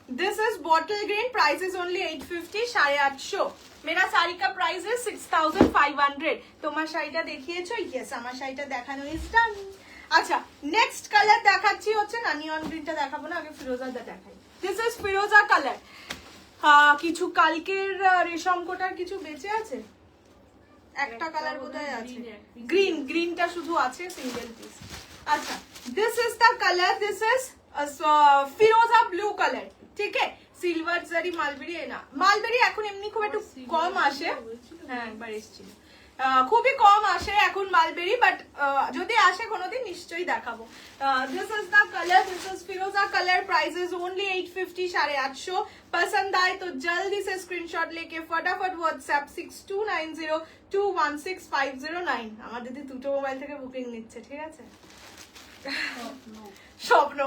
This is bottle green, price is only 850, 850। मेरा साड़ी का प्राइस है 6500। তোমার শাড়িটা দেখিয়েছো? ইয়েস, আমার শাড়িটা দেখানো ইজ ডান। আচ্ছা, নেক্সট কালার দেখাচ্ছি হচ্ছে না, নিয়ন গ্রিনটা দেখাবো না, আগে ফিরোজাটা দেখাই। This is Firoza colour. কিছু কালকের রেশম কোটার কিছু বেঁচে আছে, একটা কালার বোধহয় আছে, গ্রিনটা শুধু আছে সিঙ্গেল পিস। अच्छा this is the colour, this is Firoza blue colour, ঠিক আছে। সিলভার জারি মালবেরি না, মালবেরি এখন এমনি খুব একটু কম আসে, হ্যাঁ একবার এসেছিল, খুবই কম আসে এখন মালবেরি, বাট যদি আসে কোনোদিন নিশ্চয়ই দেখাবো। This is the colour, this is फिरोजा कलर, प्राइस इज ओनली 850, 850। पसंद आए तो जल्दी से स्क्रीनशॉट लेके फटाफट व्हाट्सएप 6290216509। আমার দিদি দুটো মোবাইল থেকে বুকিং নিচ্ছে, ঠিক আছে। স্বপ্ন।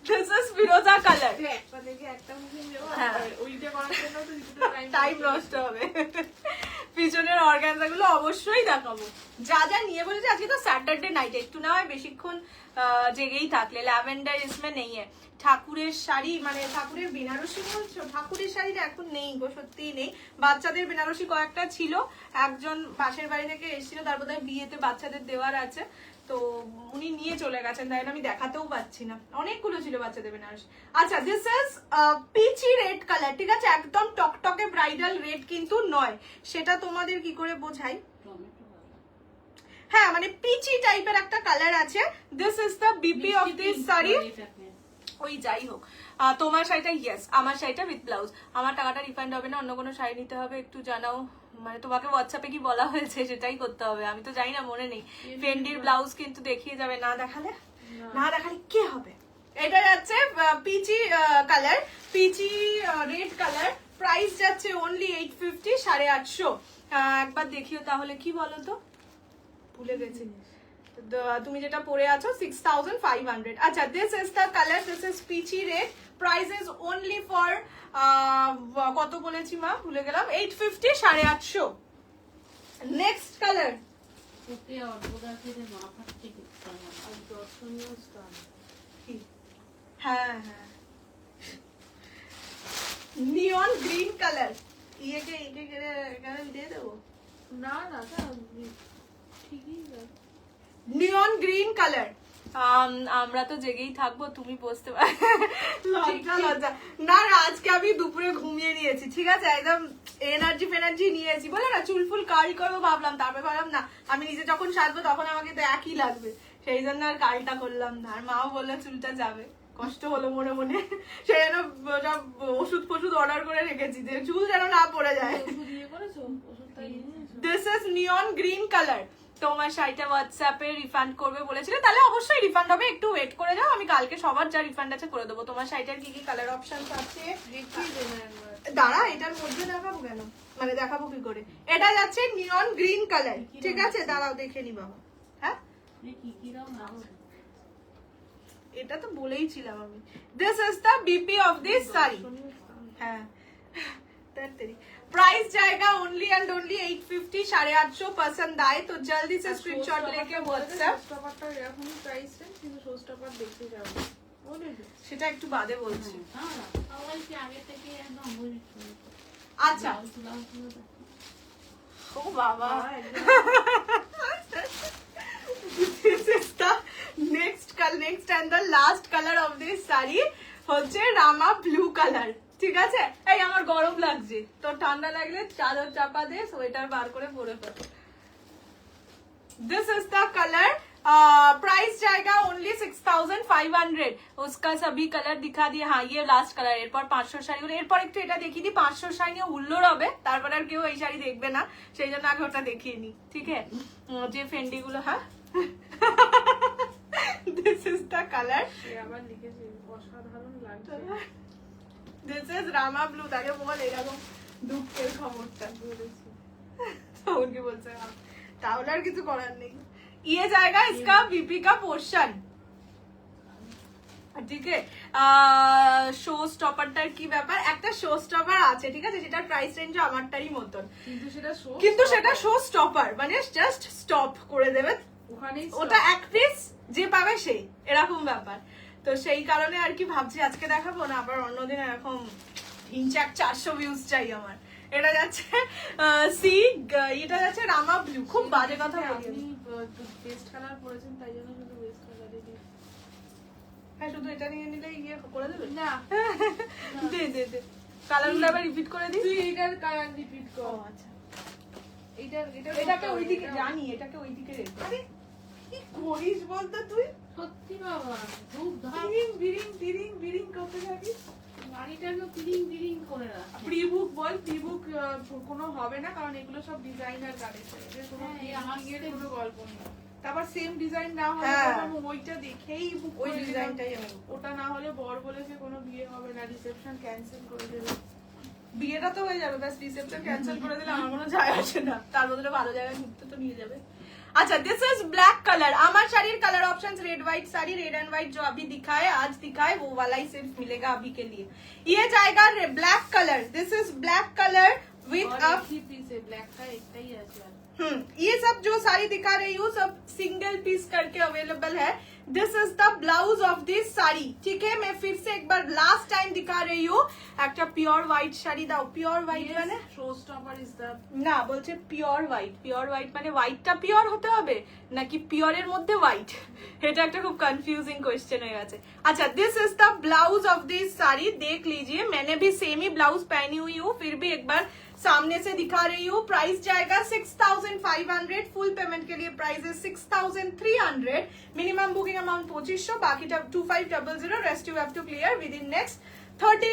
দিস ইজ ফিরোজা কালার, একটা থেকে একটা বুকিং দেবো, হ্যাঁ। আর ওইটা করার জন্য তো কিছুটা টাইম নষ্ট হবে। পিছনের অর্গানজা গুলো অবশ্যই দেখাবো, যা যা নিয়ে বলেছে। আজকে তো স্যাটারডে নাইট, একটু না হয় বেশিক্ষণ জেগেই থাকলে। ল্যাভেন্ডার इसमें नहीं है। ঠাকুরের শাড়ি মানে ঠাকুরের বেনারসি বলছো, ঠাকুরের শাড়িটা এখন নেই গো, সত্যিই নেই। বাচ্চাদের বেনারসি কয়েকটা ছিল, একজন পাশের বাড়ি থেকে এসেছিল, তার বোধহয় বিয়েতে বাচ্চাদের দেওয়ার আছে, তো উনি নিয়ে চলে গেছেন, তাই আমি দেখাতেও পাচ্ছি না। অনেকগুলো ছিল বাচ্চাদের বেনারসি। আচ্ছা this is peachy red colour, ঠিক আছে, একদম টকটকে ব্রাইডাল রেড কিন্তু নয়, সেটা তোমাদের কি করে বোঝাই? হ্যাঁ মানে পিচি টাইপের একটা কালার আছে। This is the BP of this sari. ওই যাই হোক, তোমার শাড়িটা ইয়েস, আমার শাড়িটা উইথ ব্লাউজ। আমার টাকাটা রিফান্ড হবে না, অন্য কোনো শাড়ি নিতে হবে একটু জানাও। মানে তোমাকে হোয়াটসঅ্যাপে কি বলা হয়েছে সেটাই করতে হবে, আমি তো জানি না, মনে নেই। ফেন্ডির ব্লাউজ কিন্তু দেখিয়ে যাবে, না দেখালে কি হবে। এটা যাচ্ছে peachy colour, peachy red colour, price যাচ্ছে অনলি 850, 850। একবার দেখিও তাহলে, কি বলো তো, ভুলে গেছি। তুমি যেটা পরে আছো 6500। আচ্ছা this is the colour, this is peachy red, price is only for কত বলেছি মা, ভুলে গেলাম, 850, 850। নেক্সট কালার, হ্যাঁ হ্যাঁ, নিয়ন গ্রিন কালার। ইয়েকে এখানে দিয়ে দেবো, না না ঠিকই আছে। নিয়ন গ্রিন কালার। আমরা তো জেগেই থাকবো, তুমি বসতে পারো। লজ্জা না, আজকে আমি দুপুরে ঘুমিয়ে নিয়েছি, ঠিক আছে, একদম এনার্জি ফেনার্জি নিয়েছি, বলে না চুল ফুল কার্ল করবো ভাবলাম, তারপরে ভাবলাম না, আমি নিজে যখন সাজবো তখন আমাকে তো একই লাগবে, সেই জন্য আর কার্লটা করলাম না। আর মাও বললো চুলটা যাবে, কষ্ট হলো মনে মনে, সেই জন্য সব ওষুধ ফষুধ অর্ডার করে রেখেছি যে চুল যেন না পড়ে যায়। This is neon green colour. তোমার শাড়িটা হোয়াটসঅ্যাপে রিফান্ড করবে বলেছিল, তাহলে অবশ্যই রিফান্ড হবে, একটু ওয়েট করে যাও, আমি কালকে সবার যা রিফান্ড আছে করে দেবো। তোমার শাড়িটার কি কি কালার অপশন আছে দাঁড়া, এটার মধ্যে দেখাবো কেন, মানে দেখাবো কি করে। এটা যাচ্ছে নিয়ন গ্রিন কালার, ঠিক আছে, দাঁড়াও দেখে নি বাবা। হ্যাঁ এটা তো বলেইছিলাম আমি। This is the BP of this sari. হ্যাঁ प्राइस जाएगा ओनली एंड ओनली 850, 850। पसंद आए तो जल्दी से स्क्रीनशॉट लेके व्हाट्सएप। এরকমই প্রাইস রেঞ্জ, কিন্তু শো স্টপার দেখতে যাবো, সেটা একটু বাদে বলছি। আচ্ছা ও বাবা, next and the last colour of this sari হচ্ছে রামা ব্লু কালার, ঠিক আছে। এই আমার গরম লাগছে, তো ঠান্ডা লাগলে চাদর চাপা দিয়ে সোয়েটার বার করে পরে ফেলো। This is the colour, price जाएगा ओनली 6500। उसका सभी कलर दिखा दिए। हाँ ये लास्ट कलर, এরপর 500 শাড়িগুলো, এরপর একটু এটা দেখিয়ে দিই। 500 শাড়ি নিয়ে হুল্লোড় হবে, তারপর আর কেউ এই শাড়ি দেখবে না, সেই জন্য আগে ওটা দেখিয়ে নি, ঠিক আছে। যে ফেন্ডি গুলো, হ্যাঁ দিস ইজ দ্য কালার, আবার লিখেছি অসাধারণ লাগছে। This is Rama blue. তাকে বল এরকম দুঃখের খবরটা বলেছি, তখন কি বলছে, তাহলে আর কিছু করার নেই। ये जाएगा इसका बीपी का पोर्शन, ঠিক আছে। শো স্টপারটার কি ব্যাপার, একটা শো স্টপার আছে, ঠিক আছে, যেটার প্রাইস রেঞ্জ আমারটারই মতন, কিন্তু সেটা শো স্টপার মানে জাস্ট স্টপ করে দেবে ওখানেই, ওটা এক পিস যে পাবে সেই, এরকম ব্যাপার। তো সেই কারণে আর কি ভাবছি আজকে দেখাবো না, আবার অন্যদিন এরকম ইনচাক 400 ভিউজ চাই আমার। এটা যাচ্ছে এটা যাচ্ছে রামা ব্লু। খুব বাজে কথা বলি, বেস্ট কালার পরেছেন তাই জন্য শুধু বেস্ট কালারই দিই। হ্যাঁ শুধু এটা নিয়ে নিলে ইয়ে করে দেবে না, দে দে দে কালারগুলো আবার রিপিট করে দিই। তুই এটার কালার রিপিট কর। আচ্ছা এটাকে ওইদিকে জানি, এটাকে ওইদিকে রেখে। আরে কি করিস বলতো তুই? সত্যি বাবা ধূপ ধাপ বিরিং বিরিং বিরিং বিরিং করতে থাকিস। বাড়িটাকে পিরিং পিরিং করে রাখে। প্রিবুক বল, প্রিবুক কোনো হবে না, কারণ এগুলো সব ডিজাইনার কালেকশন, এদের কোনো হ্যাঁ, এই pre-booking এর আসতে- কোনো গল্প নেই। তারপর সেম ডিজাইন না হলে হ্যাঁ। তখন আমি ওইটা দেখেই বুক ওই করে ডিজাইনটাই আমি দিলাম। ওটা না হলে বর বলেছে কোনো বিয়ে হবে না, রিসেপশন ক্যান্সেল করে দেবে। বিয়েটা তো হয়ে যাবে, ব্যাস রিসেপশন ক্যান্সেল করে দিলে আমার কোনো যায় আসে না, তার বদলে ভালো জায়গায় ঘুরতে তো নিয়ে যাবে। अच्छा दिस इज ब्लैक कलर। हमारे शरीर colour options red white sari, red and white जो अभी दिखाए आज दिखाए वो वाला ही सिर्फ मिलेगा अभी के लिए। ये जाएगा black colour. This is black colour with और अ एक ही पीस है ब्लैक का, एकटा ही আছে আর। ये सब जो साड़ी दिखा रही हूँ सब सिंगल पीस करके अवेलेबल है। This is the blouse of this sari, ठीक है। मैं फिर से एक बार लास्ट टाइम दिखा रही हूँ। একটা পিওর হোয়াইট শাড়ি দাও। পিওর হোয়াইট মানে Showstopper is the না, বলছে পিওর হোয়াইট। পিওর হোয়াইট মানে হোয়াইটটা পিওর হতে হবে নাকি পিওরের মধ্যে হোয়াইট? এটা একটা খুব कंफ्यूजिंग क्वेश्चन হয়ে गया। अच्छा this is the blouse of this sari, देख लीजिए। मैंने भी सेम ही ब्लाउज पहनी हुई हूँ, फिर भी एक बार सामने से दिखा रही हूँ। प्राइस जाएगा 6500, फुल पेमेंट के लिए प्राइस है 6300। मिनिमम बुकिंग अमाउंट 2500, बाकी 2500, rest you have to clear within next 30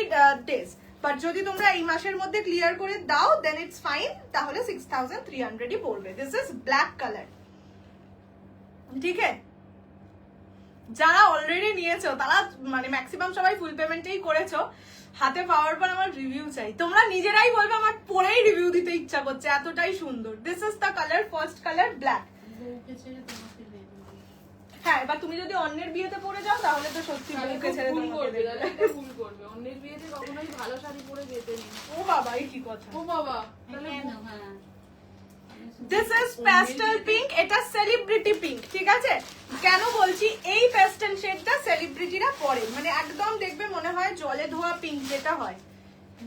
days। But যদি তোমরা এই মাসের মধ্যে ক্লিয়ার করে দাও দেন ইটস ফাইন, তাহলে 6300 ই পড়বে। দিস ইজ ব্ল্যাক কালার, ঠিক আছে। যারা অলরেডি নিয়েছো তারা মানে ম্যাক্সিমাম সবাই ফুল পেমেন্টেই করেছো। হাতে পাওয়ার পর আমার রিভিউ চাই। তোমরা নিজেরাই বলবে আমার পরেই রিভিউ দিতে ইচ্ছা করছে, এতটাই সুন্দর। This is the colour, first colour black. বউকে ছেড়ে তোমাকে দেবে। হ্যাঁ, এবার তুমি যদি অন্যের বিয়েতে পরে যাও তাহলে তো সত্যি তাহলে বউকে খুব ছেড়ে ভুল তোমাকে করবে, দেবে। তাহলে এটা ভুল করবে। অন্যের বিয়েতে কখনোই ভালো শাড়ি পরে যেতে নেই। ও বাবা, এই কি কথা। ও বাবা, তাহলে কেন? হ্যাঁ। This is pastel pink. এটা সেলিব্রিটি পিঙ্ক, ঠিক আছে। কেন বলছি এই প্যাস্টেল শেডটা সেলিব্রিটিরা পরে, মানে একদম দেখবে মনে হয় জলে ধোয়া পিঙ্ক যেটা হয়।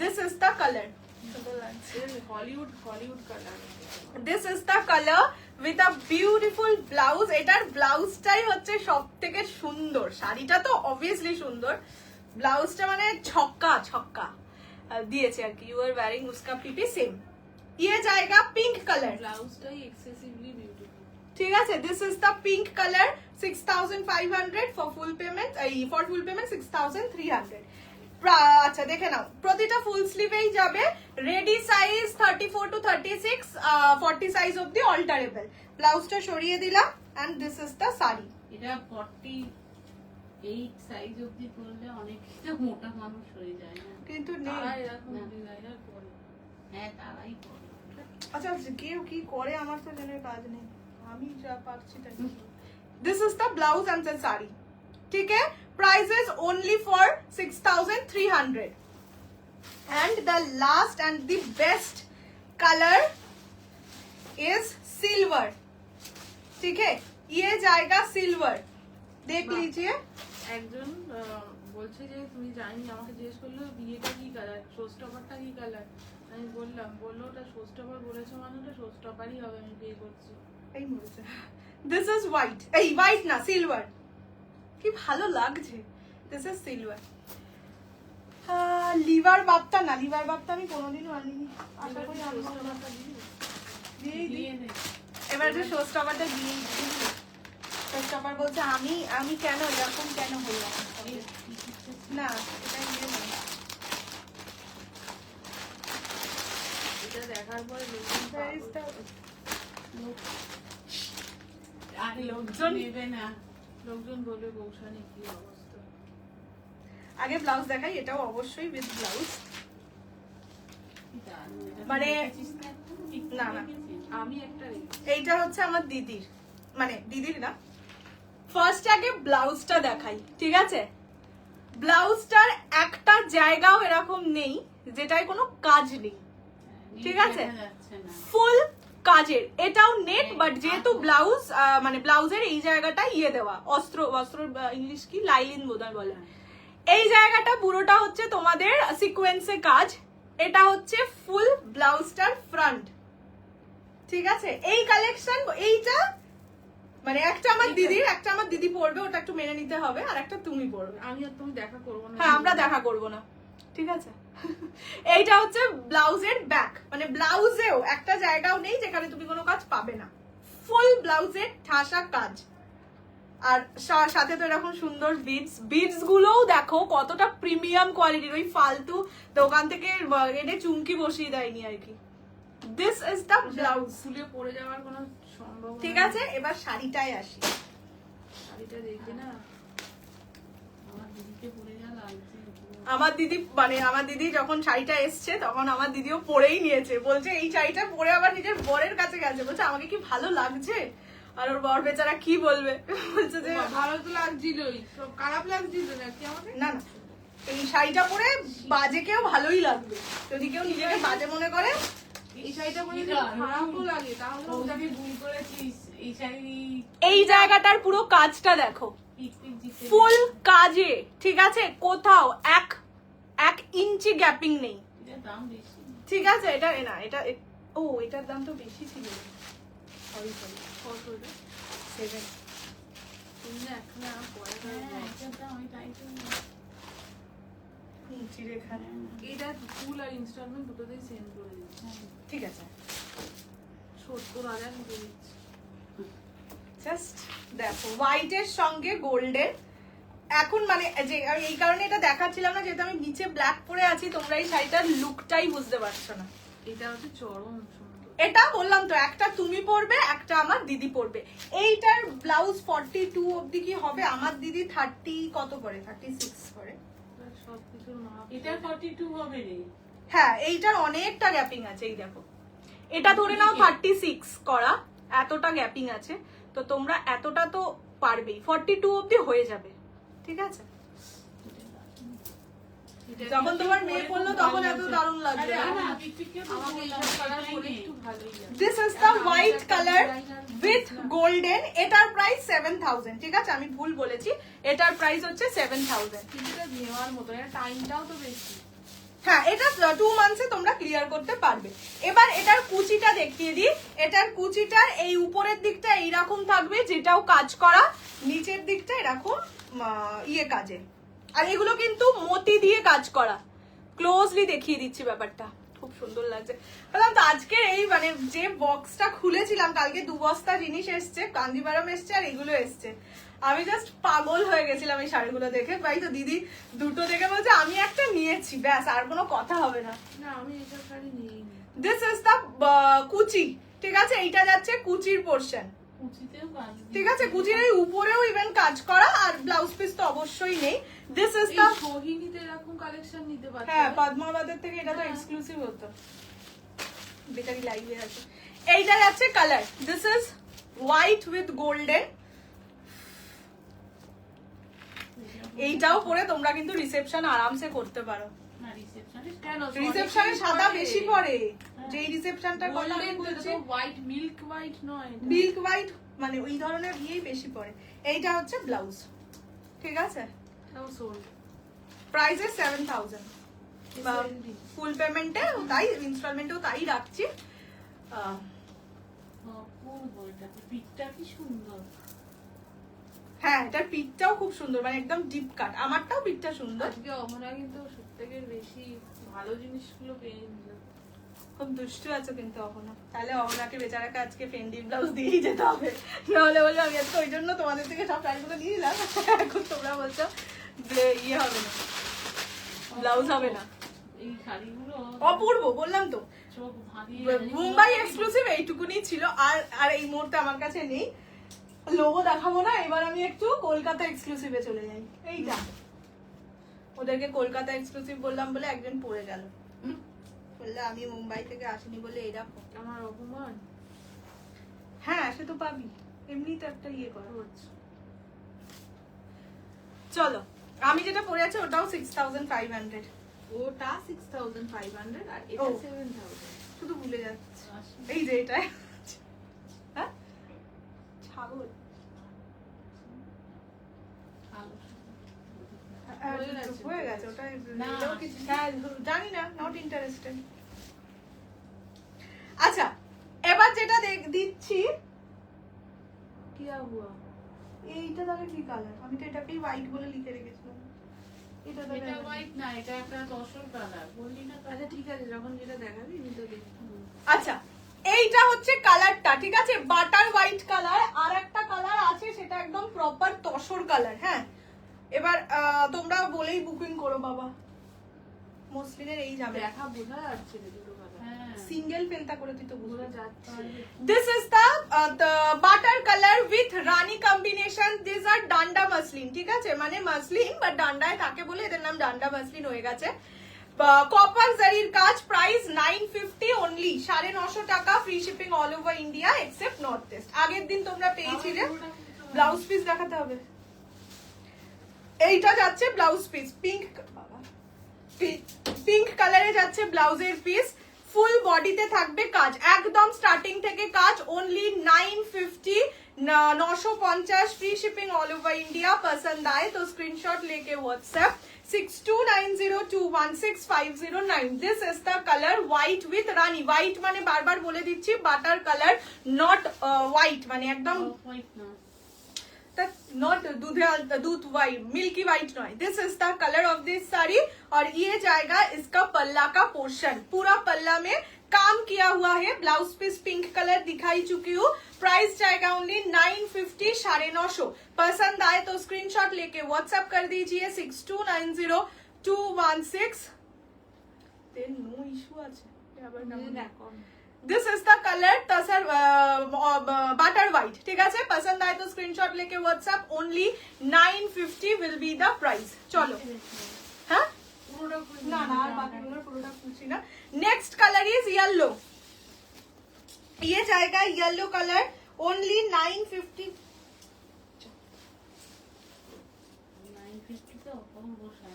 This is the colour. Hollywood colour. This is the colour with a beautiful blouse. এটার ব্লাউজটাই হচ্ছে সব থেকে সুন্দর। শাড়িটা তো অবভিয়াসলি সুন্দর, ব্লাউজটা মানে ছক্কা ছক্কা দিয়েছে আর কি। ইউ আর ওয়্যারিং উসকা পিপি সেম। ये जाएगा पिंक कलर, ব্লাউজটাই এক্সেসিভলি বিউটিফুল। ঠিক আছে। This is the pink colour, 6500 for full payment. For full payment 6300। আচ্ছা দেখে নাও, প্রতিটা ফুল স্লিভেই যাবে। রেডি সাইজ 34 to 36, 40 সাইজ অবধি অল্টারেবল। ব্লাউজটা সরিয়ে দিলাম and this is the sari. এটা 48 সাইজ অবধি করলে অনেকটা মোটা মানুষ হয়ে যায় না? কিন্তু তারা নেই। এরকম না। ডিজাইনার করে। হ্যাঁ, তারাই করে। আচ্ছা কেউ কি করে আমার তো জেনে কাজ নেই, আমি যা পারছি তাই। This is the blouse and the sari, ঠিক है। Price is only for 6300 and the last and the best colour is silver, ठीक है। ये जाएगा सिल्वर, देख वाह। लीजिए। একজন বলছে যে তুমি জানি, আমাকে জিজ্ঞেস করলো বিয়েটা কি কালার, শোস্টপারটা কি কালার। আমি বললাম, বললো ওটা শোস্টপার বলেছো মানে ওটা শোস্টপারই হবে, আমি বিয়ে করছি। এই মরেছে। দিস ইজ হোয়াইট, এই হোয়াইট না সিলভার, কি ভালো লাগছে। This is silver. লিভার বাপটা না, লিভার বাপটা আমি কোনোদিনও আনিনি, আশা করি আনবো না। শোস্টপারটা দিই। দিয়েই দিই। দিয়ে দে। এবার যে শো স্টপারটা দিয়েই দিই। শো স্টপার বলছে আমি কেন এরকম কেন হলাম। এই টিকিটটা না এটা ইয়ে নয়। এটা দেখার পরে লোকজন Where is পাগল। the- লোক আর লোকজন নেবে না। লোকজন বলবে বৌশানি কি অবস্থা। আগে ব্লাউজ দেখাই, এটাও অবশ্যই উইথ ব্লাউজ। কি দারুণ, এটা মানে দেখেছিস না এখনো? টিকটকে না, না। দেখেছিস? আমি একটা রেখেছি। এইটা হচ্ছে আমার দিদির, মানে দিদির না। ফার্স্ট আগে ব্লাউজটা দেখাই, ঠিক আছে। ব্লাউজটার একটা জায়গাও এরকম নেই যেটায় কোনো কাজ নেই, ঠিক আছে। দেখা যাচ্ছে না। ফুল কাজের, এটাও নেট, বাট যেহেতু ব্লাউজ মানে ব্লাউজের এই জায়গাটা ইয়ে দেওয়া, অস্ত্র ইংলিশ কি লাইলিন বোধহয় বলে। এই জায়গাটা পুরোটা হচ্ছে তোমাদের সিকোয়েন্সে কাজ। এটা হচ্ছে ফুল ব্লাউজটার ফ্রন্ট, ঠিক আছে। এই কালেকশন এইটা মানে একটা আমার দিদির, একটা আমার দিদি পরবে, ওটা একটু মেনে নিতে হবে, আর একটা তুমি পরবে। আমি আর তুমি দেখা করবো না। হ্যাঁ, আমরা দেখা করব না, ঠিক আছে। এইটা হচ্ছে ব্লাউজের ব্যাক, মানে ব্লাউজেও একটা জায়গাও নেই যেখানে তুমি কোনো কাজ পাবে না। ফুল ব্লাউজের ঠাসা কাজ, আর সাথে তো এরকম সুন্দর বিডস গুলোও দেখো কতটা প্রিমিয়াম কোয়ালিটির, ওই ফালতু দোকান থেকে এনে চুমকি বসিয়ে দেয়নি আর কি। This is the blouse. ফুলে পড়ে যাওয়ার কোনো সম্ভাবনা ঠিক আছে, এবার শাড়িটায় আসি। শাড়িটা দেখবে না, আমার দিদিকে পরে যা লাগছে। আমার দিদি যখন শাড়িটা এসছে তখন আমার দিদিও পরেই নিয়েছে, বলছে এই শাড়িটা পরে আবার নিজের বরের কাছে গেছে, বলছে আমাকে কি ভালো লাগছে, আর ওর বর বেচারা কি বলবে, বলছে যে ভালো তো লাগছিলই, সব খারাপ লাগছিল নাকি আমাকে? না না, এই শাড়িটা পরে বাজে কেউ ভালোই লাগবে, যদি কেউ নিজেকে বাজে মনে করে। এই শাড়িটা পরে যদি খারাপও লাগে তাহলে ওটাকে ভুল করেছিস, এই শাড়ি এই জায়গাটার পুরো কাজটা দেখো, পিক পিক জিতে ফুল কাজে, ঠিক আছে, কোথাও এক ইঞ্চি গ্যাপিং নেই, এটার দাম বেশি। ঠিক আছে। এটা না, ও এটার দাম তো বেশি ছিল, সরি কত এটা? 7। তুমি না এখন আমার পরে হ্যাঁ, এটার দাম আমি তাই তো ইঞ্চির এখানে, এটা ফুল আর ইনস্টলমেন্ট দুটোতেই সেন্ড করে দিচ্ছি। ঠিক আছে। 70,000 দিয়ে দিচ্ছি। জাস্ট দেখো হোয়াইটের সঙ্গে গোল্ডের, এখন মানে যে আমি এই কারণে এটা দেখাচ্ছিলাম না, যেহেতু আমি নিচে ব্ল্যাক পরে আছি, তোমরা এই শাড়িটার লুকটাই বুঝতে পারছো না। এটা হচ্ছে চরম সুন্দর। এটা বললাম তো, একটা তুমি পরবে, একটা আমার দিদি পরবে। এইটার ব্লাউজ 42 অবধি কি হবে, আমার দিদি 30 কত করে, 36 করে। সবকিছুর মাপ। এটা 42 হবে রে। হ্যাঁ, এইটার অনেকটা গ্যাপিং আছে, এই দেখো, এটা ধরে নাও 36 করা, এতটা গ্যাপিং আছে, তো তোমরা এতটা তো পারবেই, 42 অবধি হয়ে যাবে, ঠিক আছে। যখন তোমার মেয়ে পড়লো তখন এত দারুণ লাগবে। আরে না, পিক পিককে তো আমাকে বললাম, এইসব কালার এটাই পরে নে। একটু ভালোই লাগে। This is the white colour with golden, এটার প্রাইস 7000, ঠিক আছে, আমি ভুল বলেছি, এটার প্রাইস হচ্ছে 7000। কিন্তু এটা নেওয়ার মতো, এটা টাইমটাও তো বেশি। হ্যাঁ, এটা 2 মান্থসে তোমরা ক্লিয়ার করতে পারবে। এবার এটার কুচিটা দেখিয়ে দিই। এটার কুচিটার এই উপরের দিকটা এইরকম থাকবে, যেটাও কাজ করা, নিচের দিকটা এরকম কাজে, আর এগুলো কিন্তু মতি দিয়ে কাজ করা। ক্লোজলি দেখিয়ে দিচ্ছি ব্যাপারটা, খুব সুন্দর লাগছে। বললাম তো আজকে এই মানে যে বক্সটা খুলেছিলাম, কালকে 2 বস্তা জিনিস এসছে, কাঞ্জিভারাম এসছে আর এগুলো এসছে, আমি জাস্ট পাগল হয়ে গেছিলাম এই শাড়িগুলো দেখে। ভাই তো দিদি দুটো দেখে বলছে আমি একটা নিয়েছি, ব্যাস আর কোনো কথা হবে না। না, আমি এইসব শাড়ি নিইনি। দিস ইজ দ্য কুচি, ঠিক আছে, এইটা যাচ্ছে কুচির পোর্শন, কুচিতেও কাজ দিই। ঠিক আছে, কুচির এই উপরেও ইভেন কাজ করা, আর ব্লাউজ পিস তো অবশ্যই নেই। দিস ইজ এই দ্য, সোহিনীতে এরকম কালেকশন নিতে পারছো। হ্যাঁ, পদ্মাবতের থেকে এটা তো হ্যাঁ। এক্সক্লুসিভ হতো, বেচারি লাইভে আছে। এইটা যাচ্ছে colour, this is white with golden. এইটাও পরে তোমরা কিন্তু রিসেপশন আরামসে করতে পারো। না, রিসেপশনে কেন? রিসেপশনে সাদা বেশি পরে, যেই রিসেপশনটা করলাম গোল্ডেন বলছি হোয়াইট, মিল্ক হোয়াইট নয় এটা। মিল্ক হোয়াইট, মানে ওই ধরনের ইয়েই বেশি পরে। এইটা হচ্ছে ব্লাউজ, ঠিক আছে, এটাও sold। প্রাইস ইজ 7000, SLD ফুল পেমেন্টে তাই, ইনস্টলমেন্টেও তাই রাখছি। অপূর্ব, এটা পিকটা কি সুন্দর। হ্যাঁ, এটার পিকটাও খুব সুন্দর, মানে একদম ডিপ কাট, আমারটাও পিকটা সুন্দর। আজকে অমরা কিন্তু সবথেকে বেশি ভালো জিনিসগুলো পেয়ে নিল। খুব দুষ্টু আছো কিন্তু এখনো, তাহলে অহনাকে বেচারাকে আজকে ফেন্ডি ব্লাউজ দিয়েই যেতে হবে, নাহলে বলবো আমি আজকে ওই জন্য তোমাদের থেকে সব শাড়িগুলো নিয়ে নিলাম, এখন তোমরা বলছো যে ইয়ে হবে না, ব্লাউজ হবে না। এই শাড়িগুলো অপূর্ব, বললাম তো, চোখ ধাঁধিয়ে মুম্বাই এক্সক্লুসিভ এইটুকুনি ছিল, আর এই মুহূর্তে আমার কাছে নেই। লোগো দেখাবো না, এবার আমি একটু কলকাতা এক্সক্লুসিভে চলে যাই। এইটা ওদেরকে কলকাতা এক্সক্লুসিভ বললাম বলে একজন পড়ে গেল, বললে আমি মুম্বাই থেকে আসিনি বলে এরকম। আমার অপমান হ্যাঁ, সে তো পাবি, এমনি তো একটা ইয়ে করা। হচ্ছে। চলো, আমি যেটা পরে আছি ওটাও 6500, ওটা 6500 আর এটা ও। 7000। শুধু ভুলে যাচ্ছি। এই যে এটা, হ্যাঁ, ছাগল, হয়ে গেছে ওটা, না। এটাও কিছু, হ্যাঁ, জানি না, নট ইন্টারেস্টেড। আচ্ছা, এবার যেটা দিচ্ছি, কি হুয়া? এইটা তাহলে কি কালার, আমি তো এটাকেই হোয়াইট বলে লিখে রেখেছিলাম। এটা তাহলে এটা হোয়াইট না, এটা একটা তসর কালার, বললি না তো? আচ্ছা ঠিক আছে, যখন যেটা দেখাবি আমি তো দেখবো। আচ্ছা, এইটা হচ্ছে কালারটা, ঠিক আছে, বাটার হোয়াইট কালার। আর একটা কালার আছে, সেটা একদম প্রপার তোমরা বলেই বুকিং করো বাবা, মসলিনের এই যাবে দেখা বোঝা যাচ্ছে রে দুটো কালার। হ্যাঁ সিঙ্গেল ফেলতা করে তুই তো বুঝতে বোঝা যাচ্ছে। This is the butter color with Rani combination. These are ডান্ডা মাসলিন, ঠিক আছে, মানে মাসলিন বাট ডান্ডায় থাকে বলে এদের নাম ডান্ডা মাসলিন হয়ে গেছে। কপার জারির কাজ, প্রাইস 950 অনলি, 950 টাকা, free shipping all over India except north east. আগের দিন তোমরা পেয়েছিলে, ব্লাউজ পিস দেখাতে হবে। এইটা যাচ্ছে ব্লাউজ পিস, পিঙ্ক কালারে যাচ্ছে ব্লাউজের পিস, ফুল বডিতে থাকবে কাজ, একদম স্টার্টিং থেকে কাজ, only 950, 950, free shipping all over India. पसंद आए तो स्क्रीनशॉट लेके WhatsApp 6290216509। This is the colour white with rani. White माने बार बार बोले दीची बाटर कलर, नॉट व्हाइट माने एकदम হোয়াইট না नॉट दूध वाइट, मिल्की वाइट नॉय। This is the colour of this sari और ये जाएगा इसका पल्ला का पोर्शन, पूरा पल्ला में काम किया हुआ है। ब्लाउज पीस पिंक कलर दिखाई चुकी हूँ, प्राइस जाएगा ओनली 950, 950। पसंद आए तो स्क्रीनशॉट लेके व्हाट्सएप कर दीजिए 62902165। नो इशू আছে আবার নাম। This is the colour tussar butter white, ठीक है। पसंद आए तो स्क्रीनशॉट लेके WhatsApp, only 950 will be the price. चलो हाँ ना ना আর বাকিগুলোর পুরোটা খুলছি না। नेक्स्ट कलर इज येलो, ये जाएगा येलो कलर, ओनली 950। 950 তো কম বসা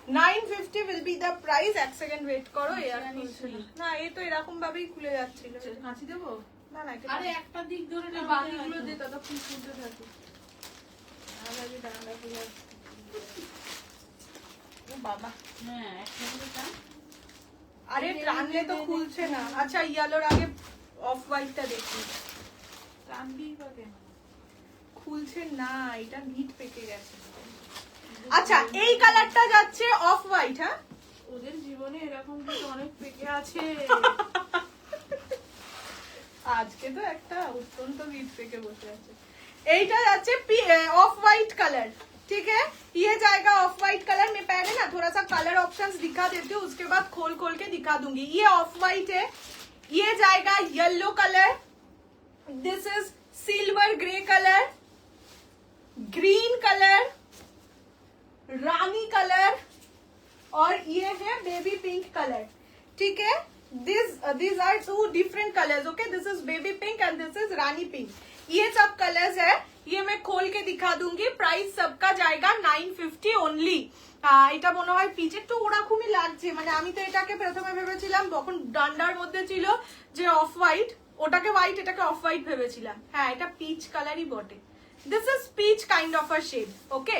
950 will be the price। এক সেকেন্ড ওয়েট করো, এর জানিস খুলছে না। নি। না এই তো এরকম ভাবেই খুলে যাচ্ছিল। কাঁচি দেবো? না না এটা আরে একটা দিক ধরে না, বাকিগুলো দে, ততক্ষণ খুলতে থাকি। আর আগে ডান্ডা খুলে ও বাবা, হ্যাঁ একটা দিকে টান আরে টানলে তো খুলছে না। আচ্ছা ইয়েলোর আগে অফ হোয়াইটটা দেখি, টানবি বা কেন? খুলছে না, এটা নিট পেকে গেছে। আচ্ছা এই কালারটা যাচ্ছে অফ হোয়াইট। হ্যাঁ ওদের জীবনে এরকম কিছু অনেক পেকে আছে। আজকে তো একটা অত্যন্ত নিট পেকে বসে আছে। এইটা যাচ্ছে ऑफ वाइट कलर, ठीक है। ये जाएगा ऑफ वाइट कलर। मैं पहले ना थोड़ा सा कलर ऑप्शंस दिखा देती हूँ, उसके बाद खोल खोल के दिखा दूंगी। ये ऑफ वाइट है, ये जाएगा yellow colour, this is silver grey colour, green colour, rani colour और ये है बेबी पिंक कलर, ठीक है। these are two different colors, okay। this is baby pink and this is Rani pink। ये सब कलर्स है, ये मैं खोल के दिखा दूंगी। प्राइस सबका जाएगा 950 ओनली। এটা মনে হয় পিচ একটু ওরকমই লাগছে, মানে আমি তো এটাকে প্রথমে ভেবেছিলাম তখন ডান্ডার মধ্যে ছিল যে অফ হোয়াইট, ওটাকে হোয়াইট এটাকে অফ হোয়াইট ভেবেছিলাম। হ্যাঁ এটা পিচ কালারই বটে। This is peach kind of a shade, okay.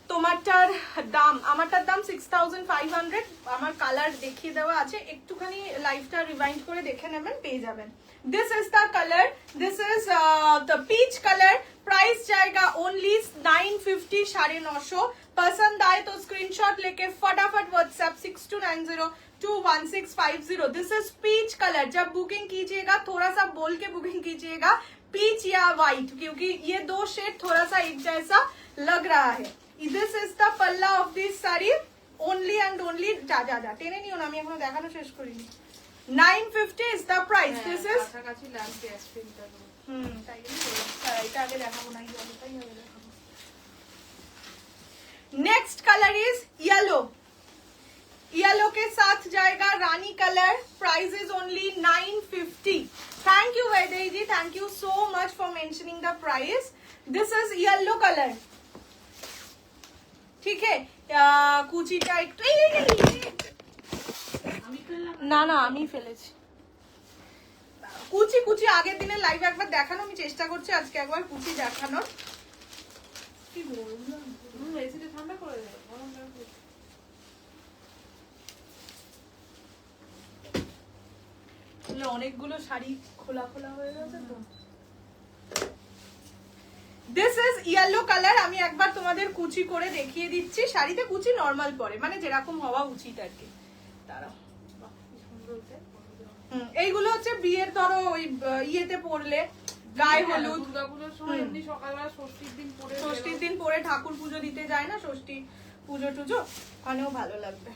তোমারটার দাম, আমারটার দাম 6500। আমার কালার দেখিয়ে দেওয়া আছে, একটুখানি লাইভটা রিভাইন্ড করে দেখে নেবেন, পেয়ে যাবেন। This is the colour, this is the peach colour. Price जाएगा ओनली 950, 950। पसंद आए तो स्क्रीनशॉट लेके फटाफट WhatsApp 6290216509। This is peach colour. जब बुकिंग कीजिएगा थोड़ा सा बोल के बुकिंग कीजिएगा, पीच या व्हाइट, क्योंकि ये दो शेड थोड़ा सा एक जैसा लग रहा है। दिस इज द पल्ला of this sari, only and only. जा जा जा টেনে নিও না, আমি এখনো দেখানো শেষ করিনি। 950 is the price। this is কাছাকাছি লাগছে অ্যাসপিনটা। তাই জন্য বললাম, এটা আগে দেখাবো না, ইয়েলোটাই আগে দেখাবো। Next colour is yellow, yellow के साथ जाएगा rani colour. Price is only 950। Thank you Vaidehi ji, thank you so much for mentioning the price. This is yellow colour, ठीक है। কুচিটা একটু আমি ফেললাম না না আমি ফেলেছি। কুচি কুচি আগের দিনের লাইভ একবার দেখানো, আমি চেষ্টা করছি আজকে একবার কুচি দেখানোর। কি বলবো, এসিটা ঠান্ডা করে দেয়, গরম লাগবে। অনেকগুলো শাড়ি খোলা খোলা হয়ে গেছে তো। This is yellow colour. আমি একবার তোমাদের কুচি করে দেখিয়ে দিচ্ছি। শাড়িতে কুচি নরমাল পরে, মানে যেরকম হওয়া উচিত আর কি। দাঁড়াও, সুন্দর এইগুলো হচ্ছে বিয়ের ধরো ওই ইয়েতে পরলে, গায়ে হলুদ, দুর্গাপুজোর সময় এমনি সকালবেলা ষষ্ঠীর দিন পরে ষষ্ঠীর দিন পরে ঠাকুর পুজো দিতে যায় না, ষষ্ঠী পুজো টুজো, ওখানেও ভালো লাগবে।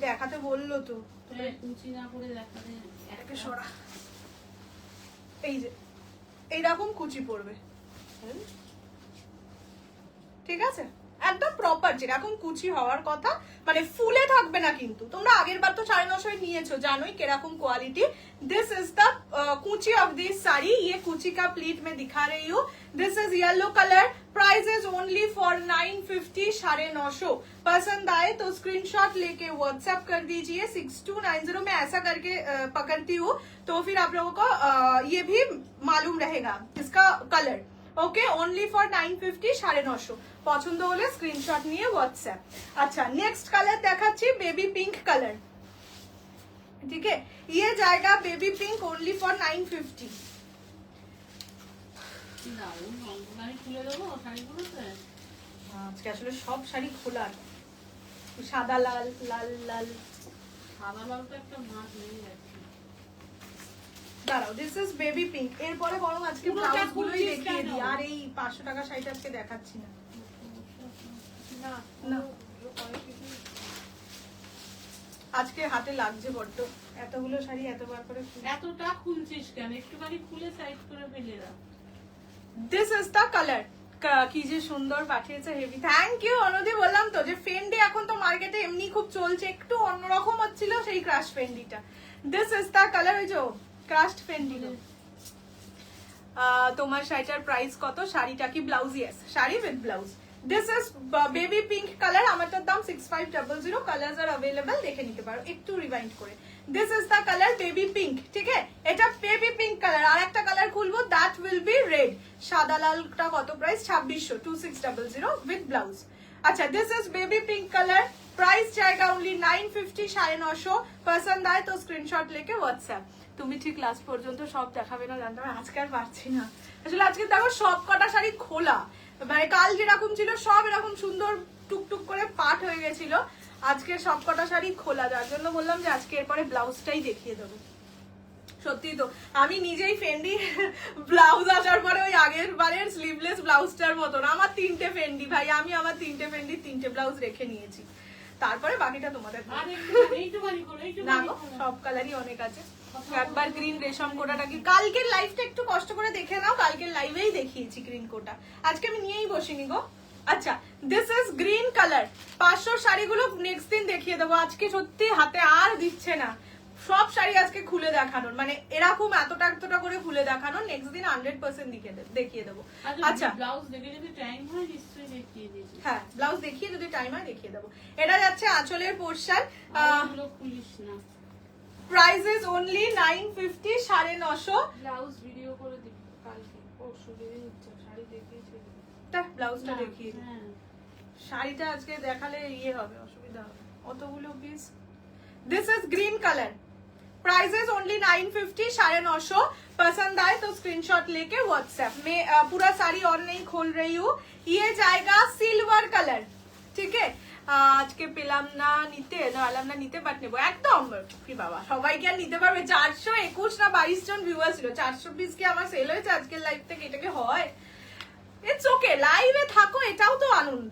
দেখাতে বললো তো, কুচি না করে দেখাতে এটাকে সরা, এই যে এইরকম কুচি পড়বে, ঠিক আছে, একদম প্রপার যেরকম কুচি হওয়ার কথা, মানে ফুলে থাকবে না কিন্তু। তোমরা আগের বার তো 950 নিয়েছো, জানোই কিরকম কোয়ালিটি। दिस इज द कुची ऑफ दिस साड़ी, ये कुची का प्लीट में दिखा रही हूँ। This is yellow colour, price is only for 950, 950। पसंद आए तो स्क्रीनशॉट लेके व्हाट्सएप कर दीजिए 6290 में। ऐसा करके पकड़ती हूँ तो फिर आप लोगों को ये भी मालूम रहेगा इसका कलर। Okay, only for 950, 950। পছন্দ হলে স্ক্রিনশট নিয়ে হোয়াটসঅ্যাপ। আচ্ছা, নেক্সট কালার দেখাচ্ছি বেবি পিঙ্ক কালার, ঠিক আছে, ये जाएगा बेबी पिंक ओनली फॉर 950। খুলে দেবো শাড়িগুলোতে। আজকে আসলে সব শাড়ি খোলা, সাদা লাল, লাল লাল, সাদা লাল তো একটা মাছ লেগে যাচ্ছে। দাঁড়াও, দিস ইজ বেবি পিঙ্ক। এরপরে বরং আজকে পুরোটা ব্লাউজ গুলোই খুলছিস দেখিয়ে কেন? দিই, আর এই 500 টাকা শাড়িটা আজকে দেখাচ্ছি না। না না। অনেক কিছু আজকে হাতে লাগছে বড্ড, এতগুলো শাড়ি এতবার করে খুলে। এতটা খুলছিস কেন? একটুখানি খুলে সাইড করে ফেলে দাও। This is the colour. কি যে সুন্দর পাঠিয়েছে, হেভি, থ্যাংক ইউ অনুদি। বললাম তো যে ফেন্ডি এখন তো মার্কেটে এমনি খুব চলছে, একটু অন্যরকম হচ্ছিল সেই ক্রাশ ফেন্ডিটা। দিস ইজ দ্য কালার, ওই যে ক্রাশড ফেন্ডি। তোমার শাড়িটার প্রাইস কত? শাড়িটা কি blouse? Yes, sari with blouse. This is baby pink colour, আমারটার দাম 6500। কালার্স আর अवेलेबल, দেখে নিতে পারো একটু রিভাইন্ড করে। This is the colour baby pink, ঠিক আছে, এটা বেবি পিঙ্ক কালার। আর একটা কালার খুলবো, দ্যাট উইল বি রেড। সাদা লালটা কত প্রাইস? 2600, 2600 with blouse. अच्छा, this is baby pink colour, price जाएगा ओनली 950, 950। पसंद आए तो स्क्रीनशॉट लेके व्हाट्सएप। তুমি ঠিক লাস্ট পর্যন্ত সব দেখাবে না জানতাম, আজকে আর পারছি না আসলে। আজকে দেখো সব কটা শাড়ি খোলা, মানে কাল যেরকম ছিল সব এরকম সুন্দর টুকটুক করে পাট হয়ে গেছিল, আজকে সব কটা শাড়ি খোলা, যার জন্য বললাম যে আজকে এরপরে ব্লাউজটাই দেখিয়ে দেবো। সত্যি তো আমি নিজেই ফেন্ডি ব্লাউজ আসার পরে ওই আগের বারের স্লিভলেস ব্লাউজটার মতন আমার 3টে ফেন্ডি, ভাই আমি আমার 3টে ফেন্ডি 3টে ব্লাউজ রেখে নিয়েছি, তারপরে বাকিটা তোমাদের না গো, সব কালারই অনেক আছে। একবার গ্রিন রেশম কোটাটা কি কালকের লাইভটা একটু কষ্ট করে দেখে নাও, কালকের লাইভেই দেখিয়েছি গ্রিন কোটা, আজকে আমি নিয়েই বসিনি গো। আচ্ছা, দিস ইজ গ্রিন কালার। 500 শাড়িগুলো নেক্সট দিন দেখিয়ে দেবো, আজকে সত্যি হাতে আর দিচ্ছে না সব শাড়ি আজকে খুলে দেখানোর, মানে এরকম এতটা এতটা করে খুলে দেখানোর, নেক্সট দিন 100% দেখিয়ে দেবো। আচ্ছা, ব্লাউজ দেখে যদি টাইম হয় নিশ্চয়ই দেখিয়ে দিয়েছি। হ্যাঁ, ব্লাউজ দেখিয়ে যদি টাইম হয় দেখিয়ে দেবো। এটা যাচ্ছে আঁচলের পোরশন, খুলিস না। Price is only 950, 950। Blouse video করে দিবি কালকে পরশু দিন, ইচ্ছা শাড়ি দেখিয়েছি, তার ব্লাউজটা দেখিয়ে দিই। হ্যাঁ, শাড়িটা আজকে দেখালে ইয়ে হবে, অসুবিধা হবে অতগুলো piece. This is green colour, price is only 950, 950। पसंद आए तो स्क्रीनशॉट लेके व्हाट्सएप में। पूरा साड़ी और नहीं खोल रही हूँ। ये जाएगा सिल्वर कलर, ठीक है। আজকে পেলাম না নিতে, নালাম না নিতে, বাট নেবো একদম। কি বাবা, সবাই কি আর নিতে পারবে? 421 না 22 জন ভিউয়ার ছিল, 400 পিস কি আমার সেল হয়েছে আজকের লাইভ থেকে? এটাকে হয়? ইটস ওকে, লাইভে থাকো, এটাও তো আনন্দ।